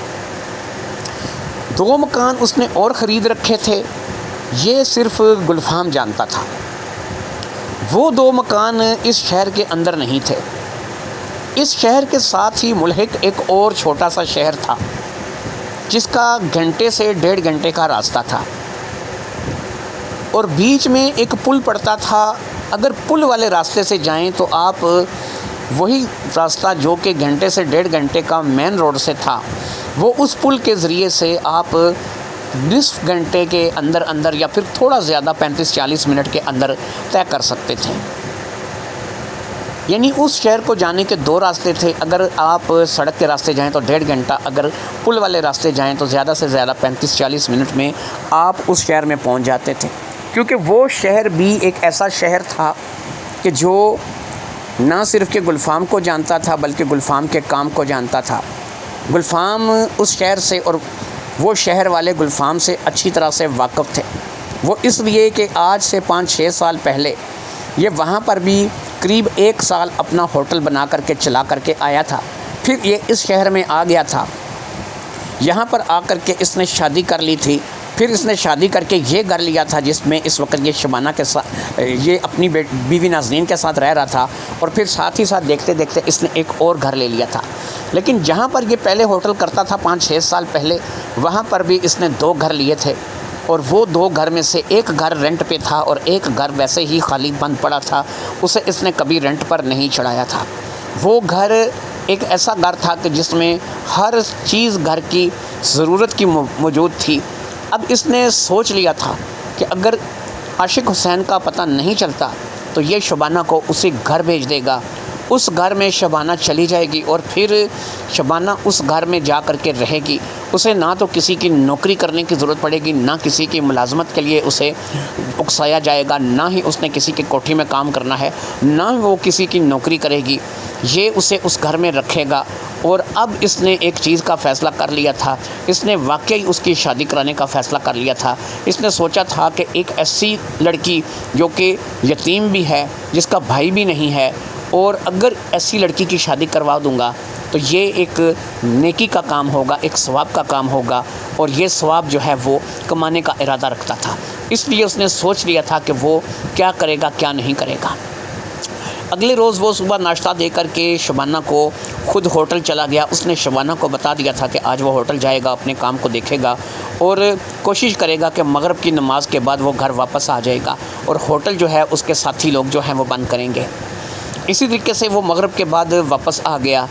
2 مکان اس نے اور خرید رکھے تھے، یہ صرف گلفام جانتا تھا۔ وہ 2 مکان اس شہر کے اندر نہیں تھے۔ اس شہر کے ساتھ ہی ملحق ایک اور چھوٹا سا شہر تھا جس کا گھنٹے سے 1.5 گھنٹے کا راستہ تھا، اور بیچ میں ایک پل پڑتا تھا۔ اگر پل والے راستے سے جائیں تو آپ وہی راستہ جو کہ گھنٹے سے 1.5 گھنٹے کا مین روڈ سے تھا، وہ اس پل کے ذریعے سے آپ نصف گھنٹے کے اندر یا پھر تھوڑا زیادہ 35-40 منٹ کے اندر طے کر سکتے تھے۔ یعنی اس شہر کو جانے کے 2 راستے تھے۔ اگر آپ سڑک کے راستے جائیں تو 1.5 گھنٹہ، اگر پل والے راستے جائیں تو زیادہ سے زیادہ 35-40 منٹ میں آپ اس شہر میں پہنچ جاتے تھے، کیونکہ وہ شہر بھی ایک ایسا شہر تھا کہ جو نہ صرف کہ گلفام کو جانتا تھا بلکہ گلفام کے کام کو جانتا تھا۔ گلفام اس شہر سے اور وہ شہر والے گلفام سے اچھی طرح سے واقف تھے۔ وہ اس لیے کہ آج سے 5-6 سال پہلے یہ وہاں پر بھی قریب 1 سال اپنا ہوٹل بنا کر کے چلا کر کے آیا تھا، پھر یہ اس شہر میں آ گیا تھا۔ یہاں پر آ کر کے اس نے شادی کر لی تھی، پھر اس نے شادی کر کے یہ گھر لیا تھا جس میں اس وقت یہ شبانہ کے ساتھ، یہ اپنی بیوی نازنین کے ساتھ رہ رہا تھا، اور پھر ساتھ ہی ساتھ دیکھتے دیکھتے اس نے ایک اور گھر لے لیا تھا۔ لیکن جہاں پر یہ پہلے ہوٹل کرتا تھا 5-6 سال پہلے، وہاں پر بھی اس نے 2 گھر لیے تھے، اور وہ 2 گھر میں سے ایک گھر رینٹ پہ تھا اور ایک گھر ویسے ہی خالی بند پڑا تھا، اسے اس نے کبھی رینٹ پر نہیں چڑھایا تھا۔ وہ گھر ایک ایسا گھر تھا کہ جس میں ہر چیز گھر کی ضرورت کی موجود تھی۔ اب اس نے سوچ لیا تھا کہ اگر عاشق حسین کا پتہ نہیں چلتا تو یہ شبانہ کو اسی گھر بھیج دے گا، اس گھر میں شبانہ چلی جائے گی اور پھر شبانہ اس گھر میں جا کر کے رہے گی۔ اسے نہ تو کسی کی نوکری کرنے کی ضرورت پڑے گی، نہ کسی کی ملازمت کے لیے اسے اکسایا جائے گا، نہ ہی اس نے کسی کی کوٹھی میں کام کرنا ہے، نہ وہ کسی کی نوکری کرے گی، یہ اسے اس گھر میں رکھے گا۔ اور اب اس نے ایک چیز کا فیصلہ کر لیا تھا، اس نے واقعی اس کی شادی کرانے کا فیصلہ کر لیا تھا۔ اس نے سوچا تھا کہ ایک ایسی لڑکی جو کہ یتیم بھی ہے، جس کا بھائی بھی نہیں ہے، اور اگر ایسی لڑکی کی شادی کروا دوں گا تو یہ ایک نیکی کا کام ہوگا، ایک ثواب کا کام ہوگا، اور یہ ثواب جو ہے وہ کمانے کا ارادہ رکھتا تھا۔ اس لیے اس نے سوچ لیا تھا کہ وہ کیا کرے گا کیا نہیں کرے گا۔ اگلے روز وہ صبح ناشتہ دے کر کے شبانہ کو خود ہوٹل چلا گیا۔ اس نے شبانہ کو بتا دیا تھا کہ آج وہ ہوٹل جائے گا، اپنے کام کو دیکھے گا اور کوشش کرے گا کہ مغرب کی نماز کے بعد وہ گھر واپس آ جائے گا، اور ہوٹل جو ہے اس کے ساتھی لوگ جو ہیں وہ بند کریں گے۔ اسی طریقے سے وہ مغرب کے بعد واپس آ گیا۔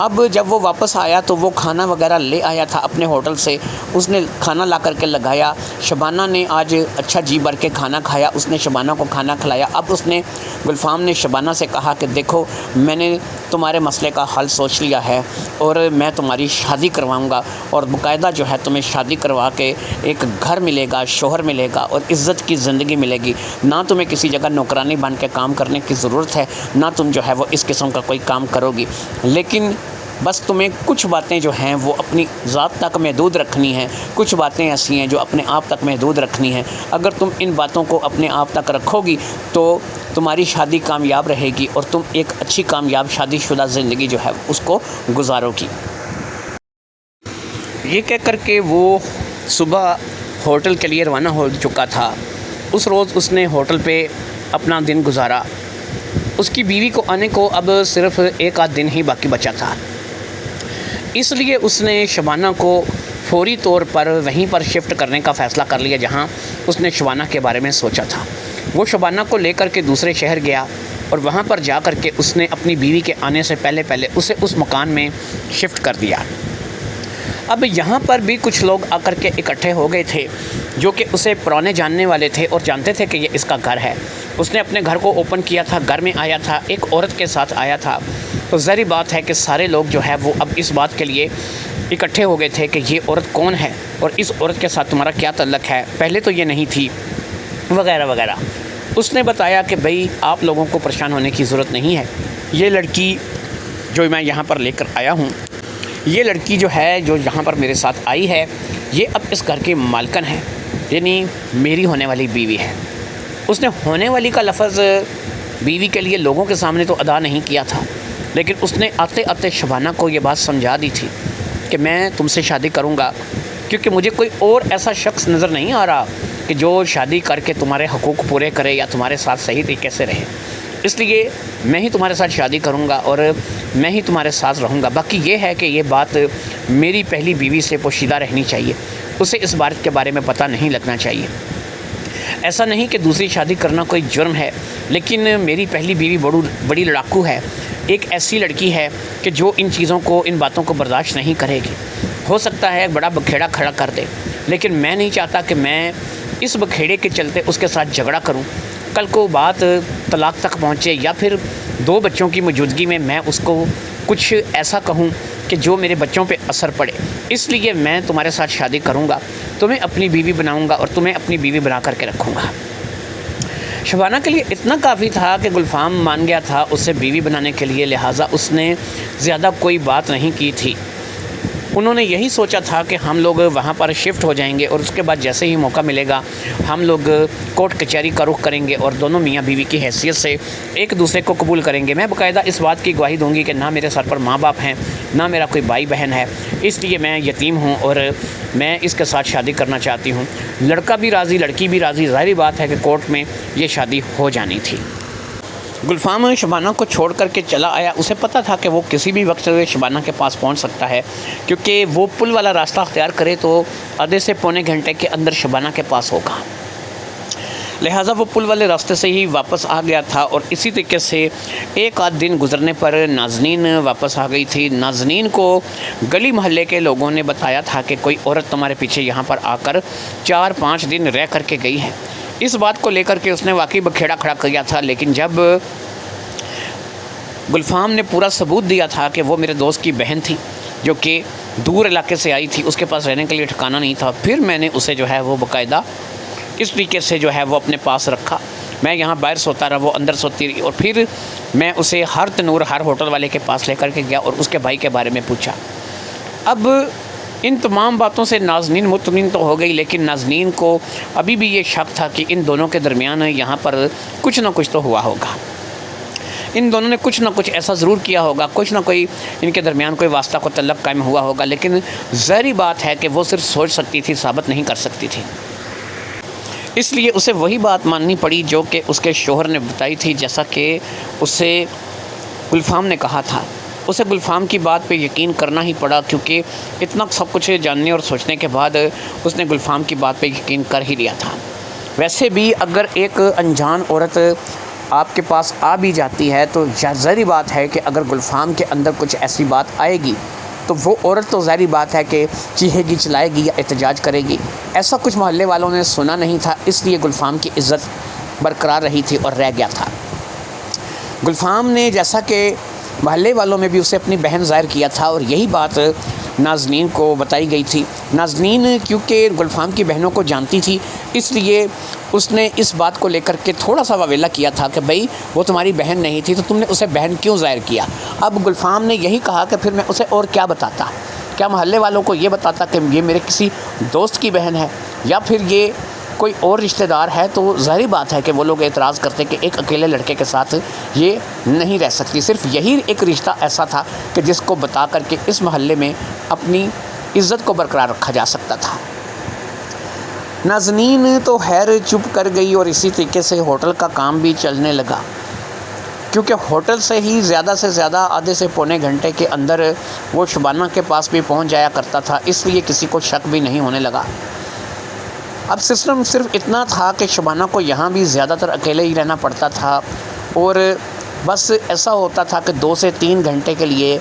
اب جب وہ واپس آیا تو وہ کھانا وغیرہ لے آیا تھا اپنے ہوٹل سے، اس نے کھانا لا کر کے لگایا۔ شبانہ نے آج اچھا جی بھر کے کھانا کھایا، اس نے شبانہ کو کھانا کھلایا۔ اب اس نے گلفام نے شبانہ سے کہا کہ دیکھو میں نے تمہارے مسئلے کا حل سوچ لیا ہے، اور میں تمہاری شادی کرواؤں گا، اور باقاعدہ جو ہے تمہیں شادی کروا کے ایک گھر ملے گا، شوہر ملے گا، اور عزت کی زندگی ملے گی۔ نہ تمہیں کسی جگہ نوکرانی بن کے کام کرنے کی ضرورت ہے، نہ تم جو ہے وہ اس قسم کا کوئی کام کرو گی، لیکن بس تمہیں کچھ باتیں جو ہیں وہ اپنی ذات تک محدود رکھنی ہیں، کچھ باتیں ایسی ہیں جو اپنے آپ تک محدود رکھنی ہیں۔ اگر تم ان باتوں کو اپنے آپ تک رکھو گی تو تمہاری شادی کامیاب رہے گی، اور تم ایک اچھی کامیاب شادی شدہ زندگی جو ہے اس کو گزارو گی۔ یہ کہہ کر کے وہ صبح ہوٹل کے لیے روانہ ہو چکا تھا۔ اس روز اس نے ہوٹل پہ اپنا دن گزارا۔ اس کی بیوی کو آنے کو اب صرف 1 دن ہی باقی بچا تھا، اس لیے اس نے شبانہ کو فوری طور پر وہیں پر شفٹ کرنے کا فیصلہ کر لیا جہاں اس نے شبانہ کے بارے میں سوچا تھا۔ وہ شبانہ کو لے کر کے دوسرے شہر گیا، اور وہاں پر جا کر کے اس نے اپنی بیوی کے آنے سے پہلے اسے اس مکان میں شفٹ کر دیا۔ اب یہاں پر بھی کچھ لوگ آ کر کے اکٹھے ہو گئے تھے جو کہ اسے پرانے جاننے والے تھے اور جانتے تھے کہ یہ اس کا گھر ہے۔ اس نے اپنے گھر کو اوپن کیا تھا، گھر میں آیا تھا، ایک عورت کے ساتھ آیا تھا، تو ظاہری بات ہے کہ سارے لوگ جو ہے وہ اب اس بات کے لیے اکٹھے ہو گئے تھے کہ یہ عورت کون ہے اور اس عورت کے ساتھ تمہارا کیا تعلق ہے، پہلے تو یہ نہیں تھی، وغیرہ وغیرہ۔ اس نے بتایا کہ بھئی آپ لوگوں کو پریشان ہونے کی ضرورت نہیں ہے، یہ لڑکی جو میں یہاں پر لے کر آیا ہوں، یہ لڑکی جو ہے جو یہاں پر میرے ساتھ آئی ہے، یہ اب اس گھر کی مالکن ہے، یعنی میری ہونے والی بیوی ہے۔ اس نے ہونے والی کا لفظ بیوی کے لیے لوگوں کے سامنے تو ادا نہیں کیا تھا، لیکن اس نے آتے آتے شبانہ کو یہ بات سمجھا دی تھی کہ میں تم سے شادی کروں گا، کیونکہ مجھے کوئی اور ایسا شخص نظر نہیں آ رہا کہ جو شادی کر کے تمہارے حقوق پورے کرے یا تمہارے ساتھ صحیح طریقے سے رہے، اس لیے میں ہی تمہارے ساتھ شادی کروں گا اور میں ہی تمہارے ساتھ رہوں گا۔ باقی یہ ہے کہ یہ بات میری پہلی بیوی سے پوشیدہ رہنی چاہیے، اسے اس بات کے بارے میں پتہ نہیں لگنا چاہیے۔ ایسا نہیں کہ دوسری شادی کرنا کوئی جرم ہے، لیکن میری پہلی بیوی بڑی لڑاکو ہے، ایک ایسی لڑکی ہے کہ جو ان چیزوں کو، ان باتوں کو برداشت نہیں کرے گی۔ ہو سکتا ہے بڑا بکھیڑا کھڑا کر دے، لیکن میں نہیں چاہتا کہ میں اس بکھیڑے کے چلتے اس کے ساتھ جھگڑا کروں، کل کو بات طلاق تک پہنچے یا پھر 2 بچوں کی موجودگی میں میں اس کو کچھ ایسا کہوں کہ جو میرے بچوں پہ اثر پڑے۔ اس لیے میں تمہارے ساتھ شادی کروں گا، تمہیں اپنی بیوی بناؤں گا اور تمہیں اپنی بیوی بنا کر کے رکھوں گا۔ شبانہ کے لیے اتنا کافی تھا کہ گلفام مان گیا تھا اسے بیوی بنانے کے لیے، لہٰذا اس نے زیادہ کوئی بات نہیں کی تھی۔ انہوں نے یہی سوچا تھا کہ ہم لوگ وہاں پر شفٹ ہو جائیں گے اور اس کے بعد جیسے ہی موقع ملے گا ہم لوگ کورٹ کچہری کا رخ کریں گے اور دونوں میاں بیوی کی حیثیت سے ایک دوسرے کو قبول کریں گے۔ میں باقاعدہ اس بات کی گواہی دوں گی کہ نہ میرے سر پر ماں باپ ہیں، نہ میرا کوئی بھائی بہن ہے، اس لیے میں یتیم ہوں اور میں اس کے ساتھ شادی کرنا چاہتی ہوں۔ لڑکا بھی راضی، لڑکی بھی راضی، ظاہری بات ہے کہ کورٹ میں یہ شادی ہو جانی تھی۔ گلفام شبانہ کو چھوڑ کر کے چلا آیا۔ اسے پتہ تھا کہ وہ کسی بھی وقت شبانہ کے پاس پہنچ سکتا ہے، کیونکہ وہ پل والا راستہ اختیار کرے تو آدھے سے پونے گھنٹے کے اندر شبانہ کے پاس ہوگا، لہٰذا وہ پل والے راستے سے ہی واپس آ گیا تھا۔ اور اسی طریقے سے ایک آدھ دن گزرنے پر نازنین واپس آ گئی تھی۔ نازنین کو گلی محلے کے لوگوں نے بتایا تھا کہ کوئی عورت تمہارے پیچھے یہاں پر آ کر 4-5 دن رہ کر کے گئی ہے۔ اس بات کو لے کر کے اس نے واقعی بکھیڑا کھڑا کیا تھا، لیکن جب گلفام نے پورا ثبوت دیا تھا کہ وہ میرے دوست کی بہن تھی جو کہ دور علاقے سے آئی تھی، اس کے پاس رہنے کے لیے ٹھکانہ نہیں تھا، پھر میں نے اسے جو ہے وہ باقاعدہ اس طریقے سے جو ہے وہ اپنے پاس رکھا۔ میں یہاں باہر سوتا رہا، وہ اندر سوتی رہی، اور پھر میں اسے ہر تنور، ہر ہوٹل والے کے پاس لے کر کے گیا اور اس کے بھائی کے بارے میں پوچھا۔ اب ان تمام باتوں سے نازنین مطمئن تو ہو گئی، لیکن نازنین کو ابھی بھی یہ شک تھا کہ ان دونوں کے درمیان یہاں پر کچھ نہ کچھ تو ہوا ہوگا، ان دونوں نے کچھ نہ کچھ ایسا ضرور کیا ہوگا، کچھ نہ کوئی ان کے درمیان کوئی واسطہ کو تعلق قائم ہوا ہوگا، لیکن ظاہری بات ہے کہ وہ صرف سوچ سکتی تھی، ثابت نہیں کر سکتی تھی۔ اس لیے اسے وہی بات ماننی پڑی جو کہ اس کے شوہر نے بتائی تھی، جیسا کہ اسے گلفام نے کہا تھا۔ اسے گلفام کی بات پہ یقین کرنا ہی پڑا، کیونکہ اتنا سب کچھ جاننے اور سوچنے کے بعد اس نے گلفام کی بات پہ یقین کر ہی لیا تھا۔ ویسے بھی اگر ایک انجان عورت آپ کے پاس آ بھی جاتی ہے تو ظاہری بات ہے کہ اگر گلفام کے اندر کچھ ایسی بات آئے گی تو وہ عورت تو ظاہری بات ہے کہ چیخے گی، چلائے گی یا احتجاج کرے گی۔ ایسا کچھ محلے والوں نے سنا نہیں تھا، اس لیے گلفام کی عزت برقرار رہی تھی اور رہ گیا تھا۔ گلفام نے جیسا کہ محلے والوں میں بھی اسے اپنی بہن ظاہر کیا تھا اور یہی بات نازنین کو بتائی گئی تھی۔ نازنین کیونکہ گلفام کی بہنوں کو جانتی تھی، اس لیے اس نے اس بات کو لے کر کے تھوڑا سا واویلا کیا تھا کہ بھئی وہ تمہاری بہن نہیں تھی تو تم نے اسے بہن کیوں ظاہر کیا۔ اب گلفام نے یہی کہا کہ پھر میں اسے اور کیا بتاتا، کیا محلے والوں کو یہ بتاتا کہ یہ میرے کسی دوست کی بہن ہے یا پھر یہ کوئی اور رشتہ دار ہے، تو ظاہری بات ہے کہ وہ لوگ اعتراض کرتے کہ ایک اکیلے لڑکے کے ساتھ یہ نہیں رہ سکتی۔ صرف یہی ایک رشتہ ایسا تھا کہ جس کو بتا کر کے اس محلے میں اپنی عزت کو برقرار رکھا جا سکتا تھا۔ نازنین تو خیر چپ کر گئی اور اسی طریقے سے ہوٹل کا کام بھی چلنے لگا، کیونکہ ہوٹل سے ہی زیادہ سے زیادہ آدھے سے پونے گھنٹے کے اندر وہ شبانہ کے پاس بھی پہنچ جایا کرتا تھا، اس لیے کسی کو شک بھی نہیں ہونے لگا۔ اب سسٹم صرف اتنا تھا کہ شبانہ کو یہاں بھی زیادہ تر اکیلے ہی رہنا پڑتا تھا اور بس ایسا ہوتا تھا کہ 2 سے 3 گھنٹے کے لیے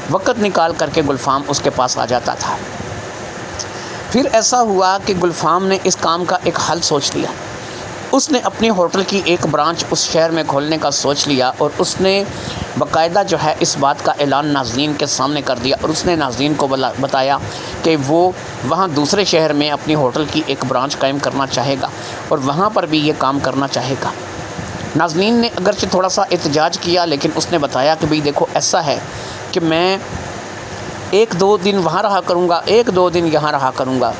وقت نکال کر کے گلفام اس کے پاس آ جاتا تھا۔ پھر ایسا ہوا کہ گلفام نے اس کام کا ایک حل سوچ لیا۔ اس نے اپنی ہوٹل کی ایک برانچ اس شہر میں کھولنے کا سوچ لیا اور اس نے باقاعدہ جو ہے اس بات کا اعلان ناظرین کے سامنے کر دیا اور اس نے ناظرین کو بتایا کہ وہ وہاں دوسرے شہر میں اپنی ہوٹل کی ایک برانچ قائم کرنا چاہے گا اور وہاں پر بھی یہ کام کرنا چاہے گا۔ ناظرین نے اگرچہ تھوڑا سا احتجاج کیا، لیکن اس نے بتایا کہ بھئی دیکھو ایسا ہے کہ میں 1-2 دن وہاں رہا کروں گا، 1-2 دن یہاں رہا کروں گا،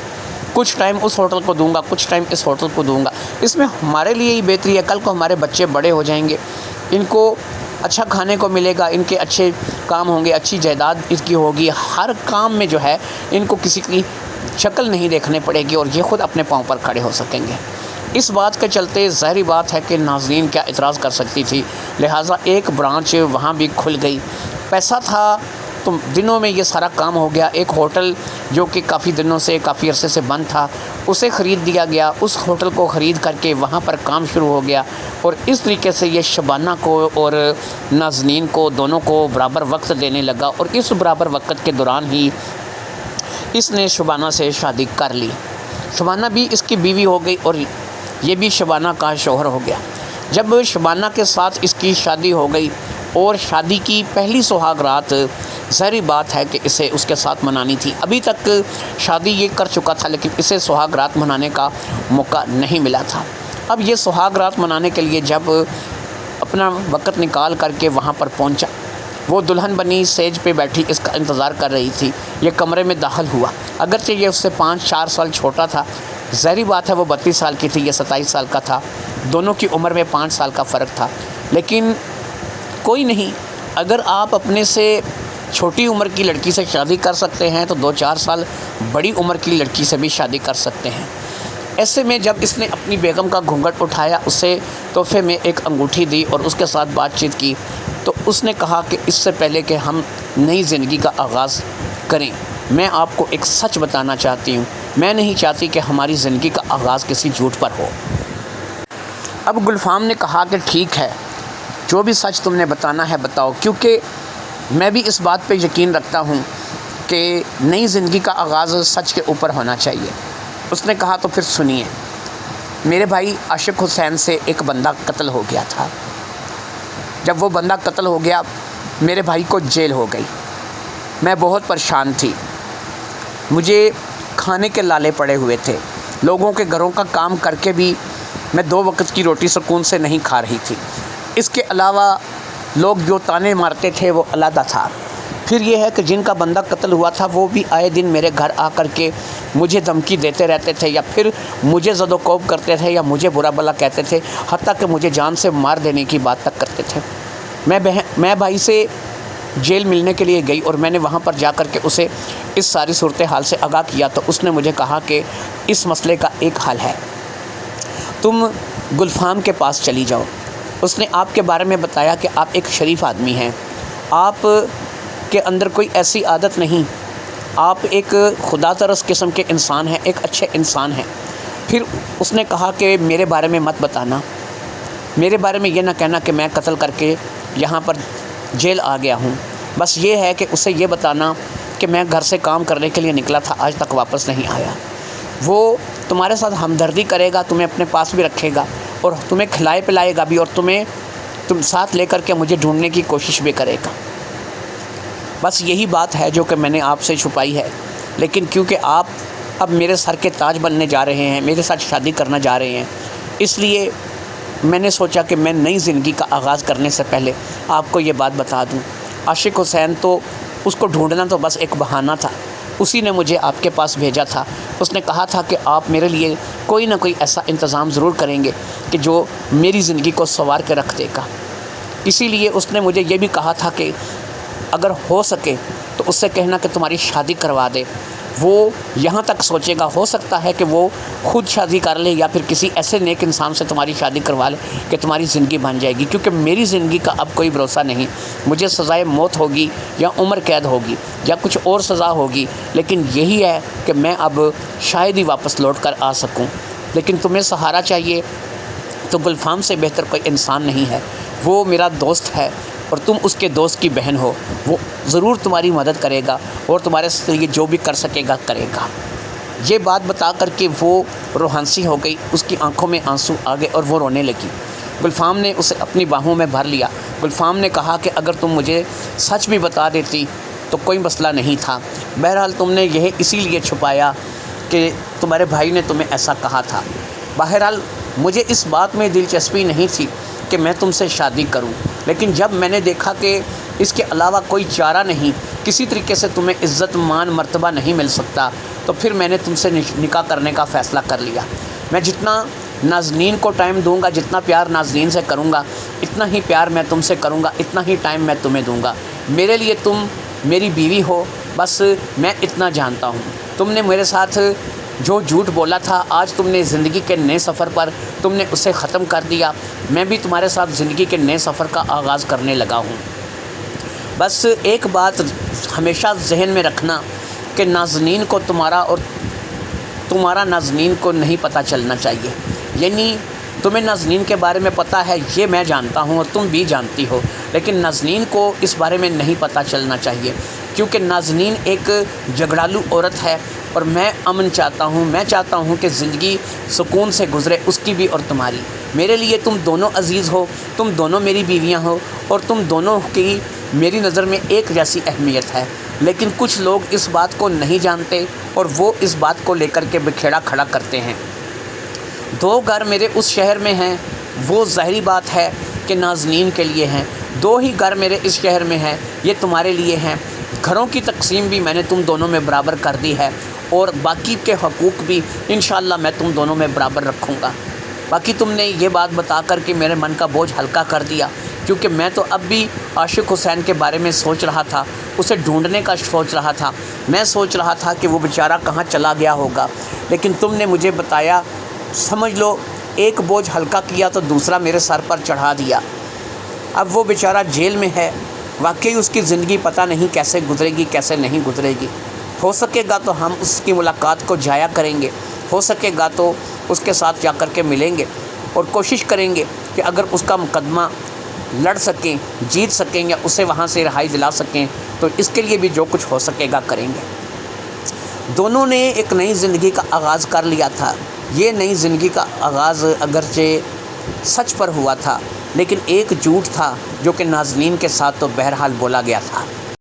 کچھ ٹائم اس ہوٹل کو دوں گا، کچھ ٹائم اس ہوٹل کو دوں گا، اس میں ہمارے لیے ہی بہتری ہے، کل کو ہمارے بچے بڑے ہو جائیں گے، ان کو اچھا کھانے کو ملے گا، ان کے اچھے کام ہوں گے، اچھی جائیداد اس کی ہوگی، ہر کام میں جو ہے ان کو کسی کی شکل نہیں دیکھنے پڑے گی اور یہ خود اپنے پاؤں پر کھڑے ہو سکیں گے۔ اس بات کے چلتے ظاہری بات ہے کہ ناظرین کیا اعتراض کر سکتی تھی، لہٰذا ایک برانچ وہاں بھی کھل گئی۔ پیسہ تھا تو دنوں میں یہ سارا کام ہو گیا۔ ایک ہوٹل جو کہ کافی دنوں سے، کافی عرصے سے بند تھا، اسے خرید دیا گیا، اس ہوٹل کو خرید کر کے وہاں پر کام شروع ہو گیا، اور اس طریقے سے یہ شبانہ کو اور نازنین کو دونوں کو برابر وقت دینے لگا، اور اس برابر وقت کے دوران ہی اس نے شبانہ سے شادی کر لی۔ شبانہ بھی اس کی بیوی ہو گئی اور یہ بھی شبانہ کا شوہر ہو گیا۔ جب شبانہ کے ساتھ اس کی شادی ہو گئی اور شادی کی پہلی سہاگ رات، ظاہری بات ہے کہ اسے اس کے ساتھ منانی تھی۔ ابھی تک شادی یہ کر چکا تھا لیکن اسے سہاگ رات منانے کا موقع نہیں ملا تھا۔ اب یہ سہاگ رات منانے کے لیے جب اپنا وقت نکال کر کے وہاں پر پہنچا، وہ دلہن بنی سیج پہ بیٹھی اس کا انتظار کر رہی تھی۔ یہ کمرے میں داخل ہوا، اگرچہ یہ اس سے 5-4 سال چھوٹا تھا، ظاہری بات ہے وہ 32 سال کی تھی، یہ 27 سال کا تھا، دونوں کی عمر میں 5 سال کا فرق تھا، لیکن کوئی نہیں، اگر آپ اپنے سے چھوٹی عمر کی لڑکی سے شادی کر سکتے ہیں تو 2-4 سال بڑی عمر کی لڑکی سے بھی شادی کر سکتے ہیں۔ ایسے میں جب اس نے اپنی بیگم کا گھونگھٹ اٹھایا، اسے تحفے میں ایک انگوٹھی دی اور اس کے ساتھ بات چیت کی، تو اس نے کہا کہ اس سے پہلے کہ ہم نئی زندگی کا آغاز کریں، میں آپ کو ایک سچ بتانا چاہتی ہوں، میں نہیں چاہتی کہ ہماری زندگی کا آغاز کسی جھوٹ پر ہو۔ اب گلفام نے کہا کہ ٹھیک ہے، جو بھی سچ تم نے بتانا ہے بتاؤ، کیونکہ میں بھی اس بات پہ یقین رکھتا ہوں کہ نئی زندگی کا آغاز سچ کے اوپر ہونا چاہیے۔ اس نے کہا تو پھر سنیے، میرے بھائی عاشق حسین سے ایک بندہ قتل ہو گیا تھا۔ جب وہ بندہ قتل ہو گیا، میرے بھائی کو جیل ہو گئی، میں بہت پریشان تھی، مجھے کھانے کے لالے پڑے ہوئے تھے، لوگوں کے گھروں کا کام کر کے بھی میں 2 وقت کی روٹی سکون سے نہیں کھا رہی تھی، اس کے علاوہ لوگ جو تانے مارتے تھے وہ علیحدہ تھا۔ پھر یہ ہے کہ جن کا بندہ قتل ہوا تھا وہ بھی آئے دن میرے گھر آ کر کے مجھے دھمکی دیتے رہتے تھے، یا پھر مجھے زد و کوب کرتے تھے، یا مجھے برا بھلا کہتے تھے، حتیٰ کہ مجھے جان سے مار دینے کی بات تک کرتے تھے۔ میں بھائی سے جیل ملنے کے لیے گئی اور میں نے وہاں پر جا کر کے اسے اس ساری صورتحال سے آگاہ کیا، تو اس نے مجھے کہا کہ اس مسئلے کا ایک حل ہے، تم گلفام کے پاس چلی جاؤ۔ اس نے آپ کے بارے میں بتایا کہ آپ ایک شریف آدمی ہیں، آپ کے اندر کوئی ایسی عادت نہیں، آپ ایک خدا ترس قسم کے انسان ہیں، ایک اچھے انسان ہیں۔ پھر اس نے کہا کہ میرے بارے میں مت بتانا، میرے بارے میں یہ نہ کہنا کہ میں قتل کر کے یہاں پر جیل آ گیا ہوں، بس یہ ہے کہ اسے یہ بتانا کہ میں گھر سے کام کرنے کے لیے نکلا تھا، آج تک واپس نہیں آیا۔ وہ تمہارے ساتھ ہمدردی کرے گا، تمہیں اپنے پاس بھی رکھے گا اور تمہیں کھلائے پلائے گا بھی، اور تم ساتھ لے کر کے مجھے ڈھونڈنے کی کوشش بھی کرے گا۔ بس یہی بات ہے جو کہ میں نے آپ سے چھپائی ہے، لیکن کیونکہ آپ اب میرے سر کے تاج بننے جا رہے ہیں، میرے ساتھ شادی کرنا جا رہے ہیں، اس لیے میں نے سوچا کہ میں نئی زندگی کا آغاز کرنے سے پہلے آپ کو یہ بات بتا دوں۔ عاشق حسین تو اس کو ڈھونڈنا تو بس ایک بہانہ تھا، اسی نے مجھے آپ کے پاس بھیجا تھا۔ اس نے کہا تھا کہ آپ میرے لیے کوئی نہ کوئی ایسا انتظام ضرور کریں گے کہ جو میری زندگی کو سنوار کے رکھ دے گا۔ اسی لیے اس نے مجھے یہ بھی کہا تھا کہ اگر ہو سکے تو اس سے کہنا کہ تمہاری شادی کروا دے۔ وہ یہاں تک سوچے گا، ہو سکتا ہے کہ وہ خود شادی کر لے یا پھر کسی ایسے نیک انسان سے تمہاری شادی کروا لے کہ تمہاری زندگی بن جائے گی، کیونکہ میری زندگی کا اب کوئی بھروسہ نہیں، مجھے سزائے موت ہوگی یا عمر قید ہوگی یا کچھ اور سزا ہوگی، لیکن یہی ہے کہ میں اب شاید ہی واپس لوٹ کر آ سکوں۔ لیکن تمہیں سہارا چاہیے تو گلفام سے بہتر کوئی انسان نہیں ہے، وہ میرا دوست ہے اور تم اس کے دوست کی بہن ہو، وہ ضرور تمہاری مدد کرے گا اور تمہارے لیے جو بھی کر سکے گا کرے گا۔ یہ بات بتا کر کے وہ روحانسی ہو گئی، اس کی آنکھوں میں آنسو آ گئے اور وہ رونے لگی۔ گلفام نے اسے اپنی باہوں میں بھر لیا۔ گلفام نے کہا کہ اگر تم مجھے سچ بھی بتا دیتی تو کوئی مسئلہ نہیں تھا، بہرحال تم نے یہ اسی لیے چھپایا کہ تمہارے بھائی نے تمہیں ایسا کہا تھا۔ بہرحال مجھے اس بات میں دلچسپی نہیں تھی کہ میں تم سے شادی کروں، لیکن جب میں نے دیکھا کہ اس کے علاوہ کوئی چارہ نہیں، کسی طریقے سے تمہیں عزت مان مرتبہ نہیں مل سکتا، تو تو پھر میں نے تم سے نکاح کرنے کا فیصلہ کر لیا۔ میں جتنا نازنین کو ٹائم دوں گا، جتنا پیار نازنین سے کروں گا، اتنا ہی پیار میں تم سے کروں گا، اتنا ہی ٹائم میں تمہیں دوں گا۔ میرے لیے تم میری بیوی ہو، بس میں اتنا جانتا ہوں۔ تم نے میرے ساتھ جو جھوٹ بولا تھا، آج تم نے زندگی کے نئے سفر پر تم نے اسے ختم کر دیا۔ میں بھی تمہارے ساتھ زندگی کے نئے سفر کا آغاز کرنے لگا ہوں۔ بس ایک بات ہمیشہ ذہن میں رکھنا کہ نازنین کو تمہارا نازنین کو نہیں پتہ چلنا چاہیے۔ یعنی تمہیں نازنین کے بارے میں پتہ ہے، یہ میں جانتا ہوں اور تم بھی جانتی ہو، لیکن نازنین کو اس بارے میں نہیں پتہ چلنا چاہیے، کیونکہ نازنین ایک جھگڑالو عورت ہے اور میں امن چاہتا ہوں۔ میں چاہتا ہوں کہ زندگی سکون سے گزرے، اس کی بھی اور تمہاری۔ میرے لیے تم دونوں عزیز ہو، تم دونوں میری بیویاں ہو اور تم دونوں کی میری نظر میں ایک جیسی اہمیت ہے، لیکن کچھ لوگ اس بات کو نہیں جانتے اور وہ اس بات کو لے کر کے بکھیڑا کھڑا کرتے ہیں۔ 2 گھر میرے اس شہر میں ہیں، وہ ظاہری بات ہے کہ نازنین کے لیے ہیں۔ 2 ہی گھر میرے اس شہر میں ہیں، یہ تمہارے لیے ہیں۔ گھروں کی تقسیم بھی میں نے تم دونوں میں برابر کر دی ہے اور باقی کے حقوق بھی انشاءاللہ میں تم دونوں میں برابر رکھوں گا۔ باقی تم نے یہ بات بتا کر کے میرے من کا بوجھ ہلکا کر دیا، کیونکہ میں تو اب بھی عاشق حسین کے بارے میں سوچ رہا تھا، اسے ڈھونڈنے کا سوچ رہا تھا۔ میں سوچ رہا تھا کہ وہ بیچارہ کہاں چلا گیا ہوگا، لیکن تم نے مجھے بتایا۔ سمجھ لو ایک بوجھ ہلکا کیا تو دوسرا میرے سر پر چڑھا دیا۔ اب وہ بیچارہ جیل میں ہے، واقعی اس کی زندگی پتہ نہیں کیسے گزرے گی، کیسے نہیں گزرے گی۔ ہو سکے گا تو ہم اس کی ملاقات کو جایا کریں گے، ہو سکے گا تو اس کے ساتھ جا کر کے ملیں گے اور کوشش کریں گے کہ اگر اس کا مقدمہ لڑ سکیں، جیت سکیں یا اسے وہاں سے رہائی دلا سکیں تو اس کے لیے بھی جو کچھ ہو سکے گا کریں گے۔ دونوں نے ایک نئی زندگی کا آغاز کر لیا تھا۔ یہ نئی زندگی کا آغاز اگرچہ سچ پر ہوا تھا، لیکن ایک جھوٹ تھا جو کہ نازنین کے ساتھ تو بہرحال بولا گیا تھا۔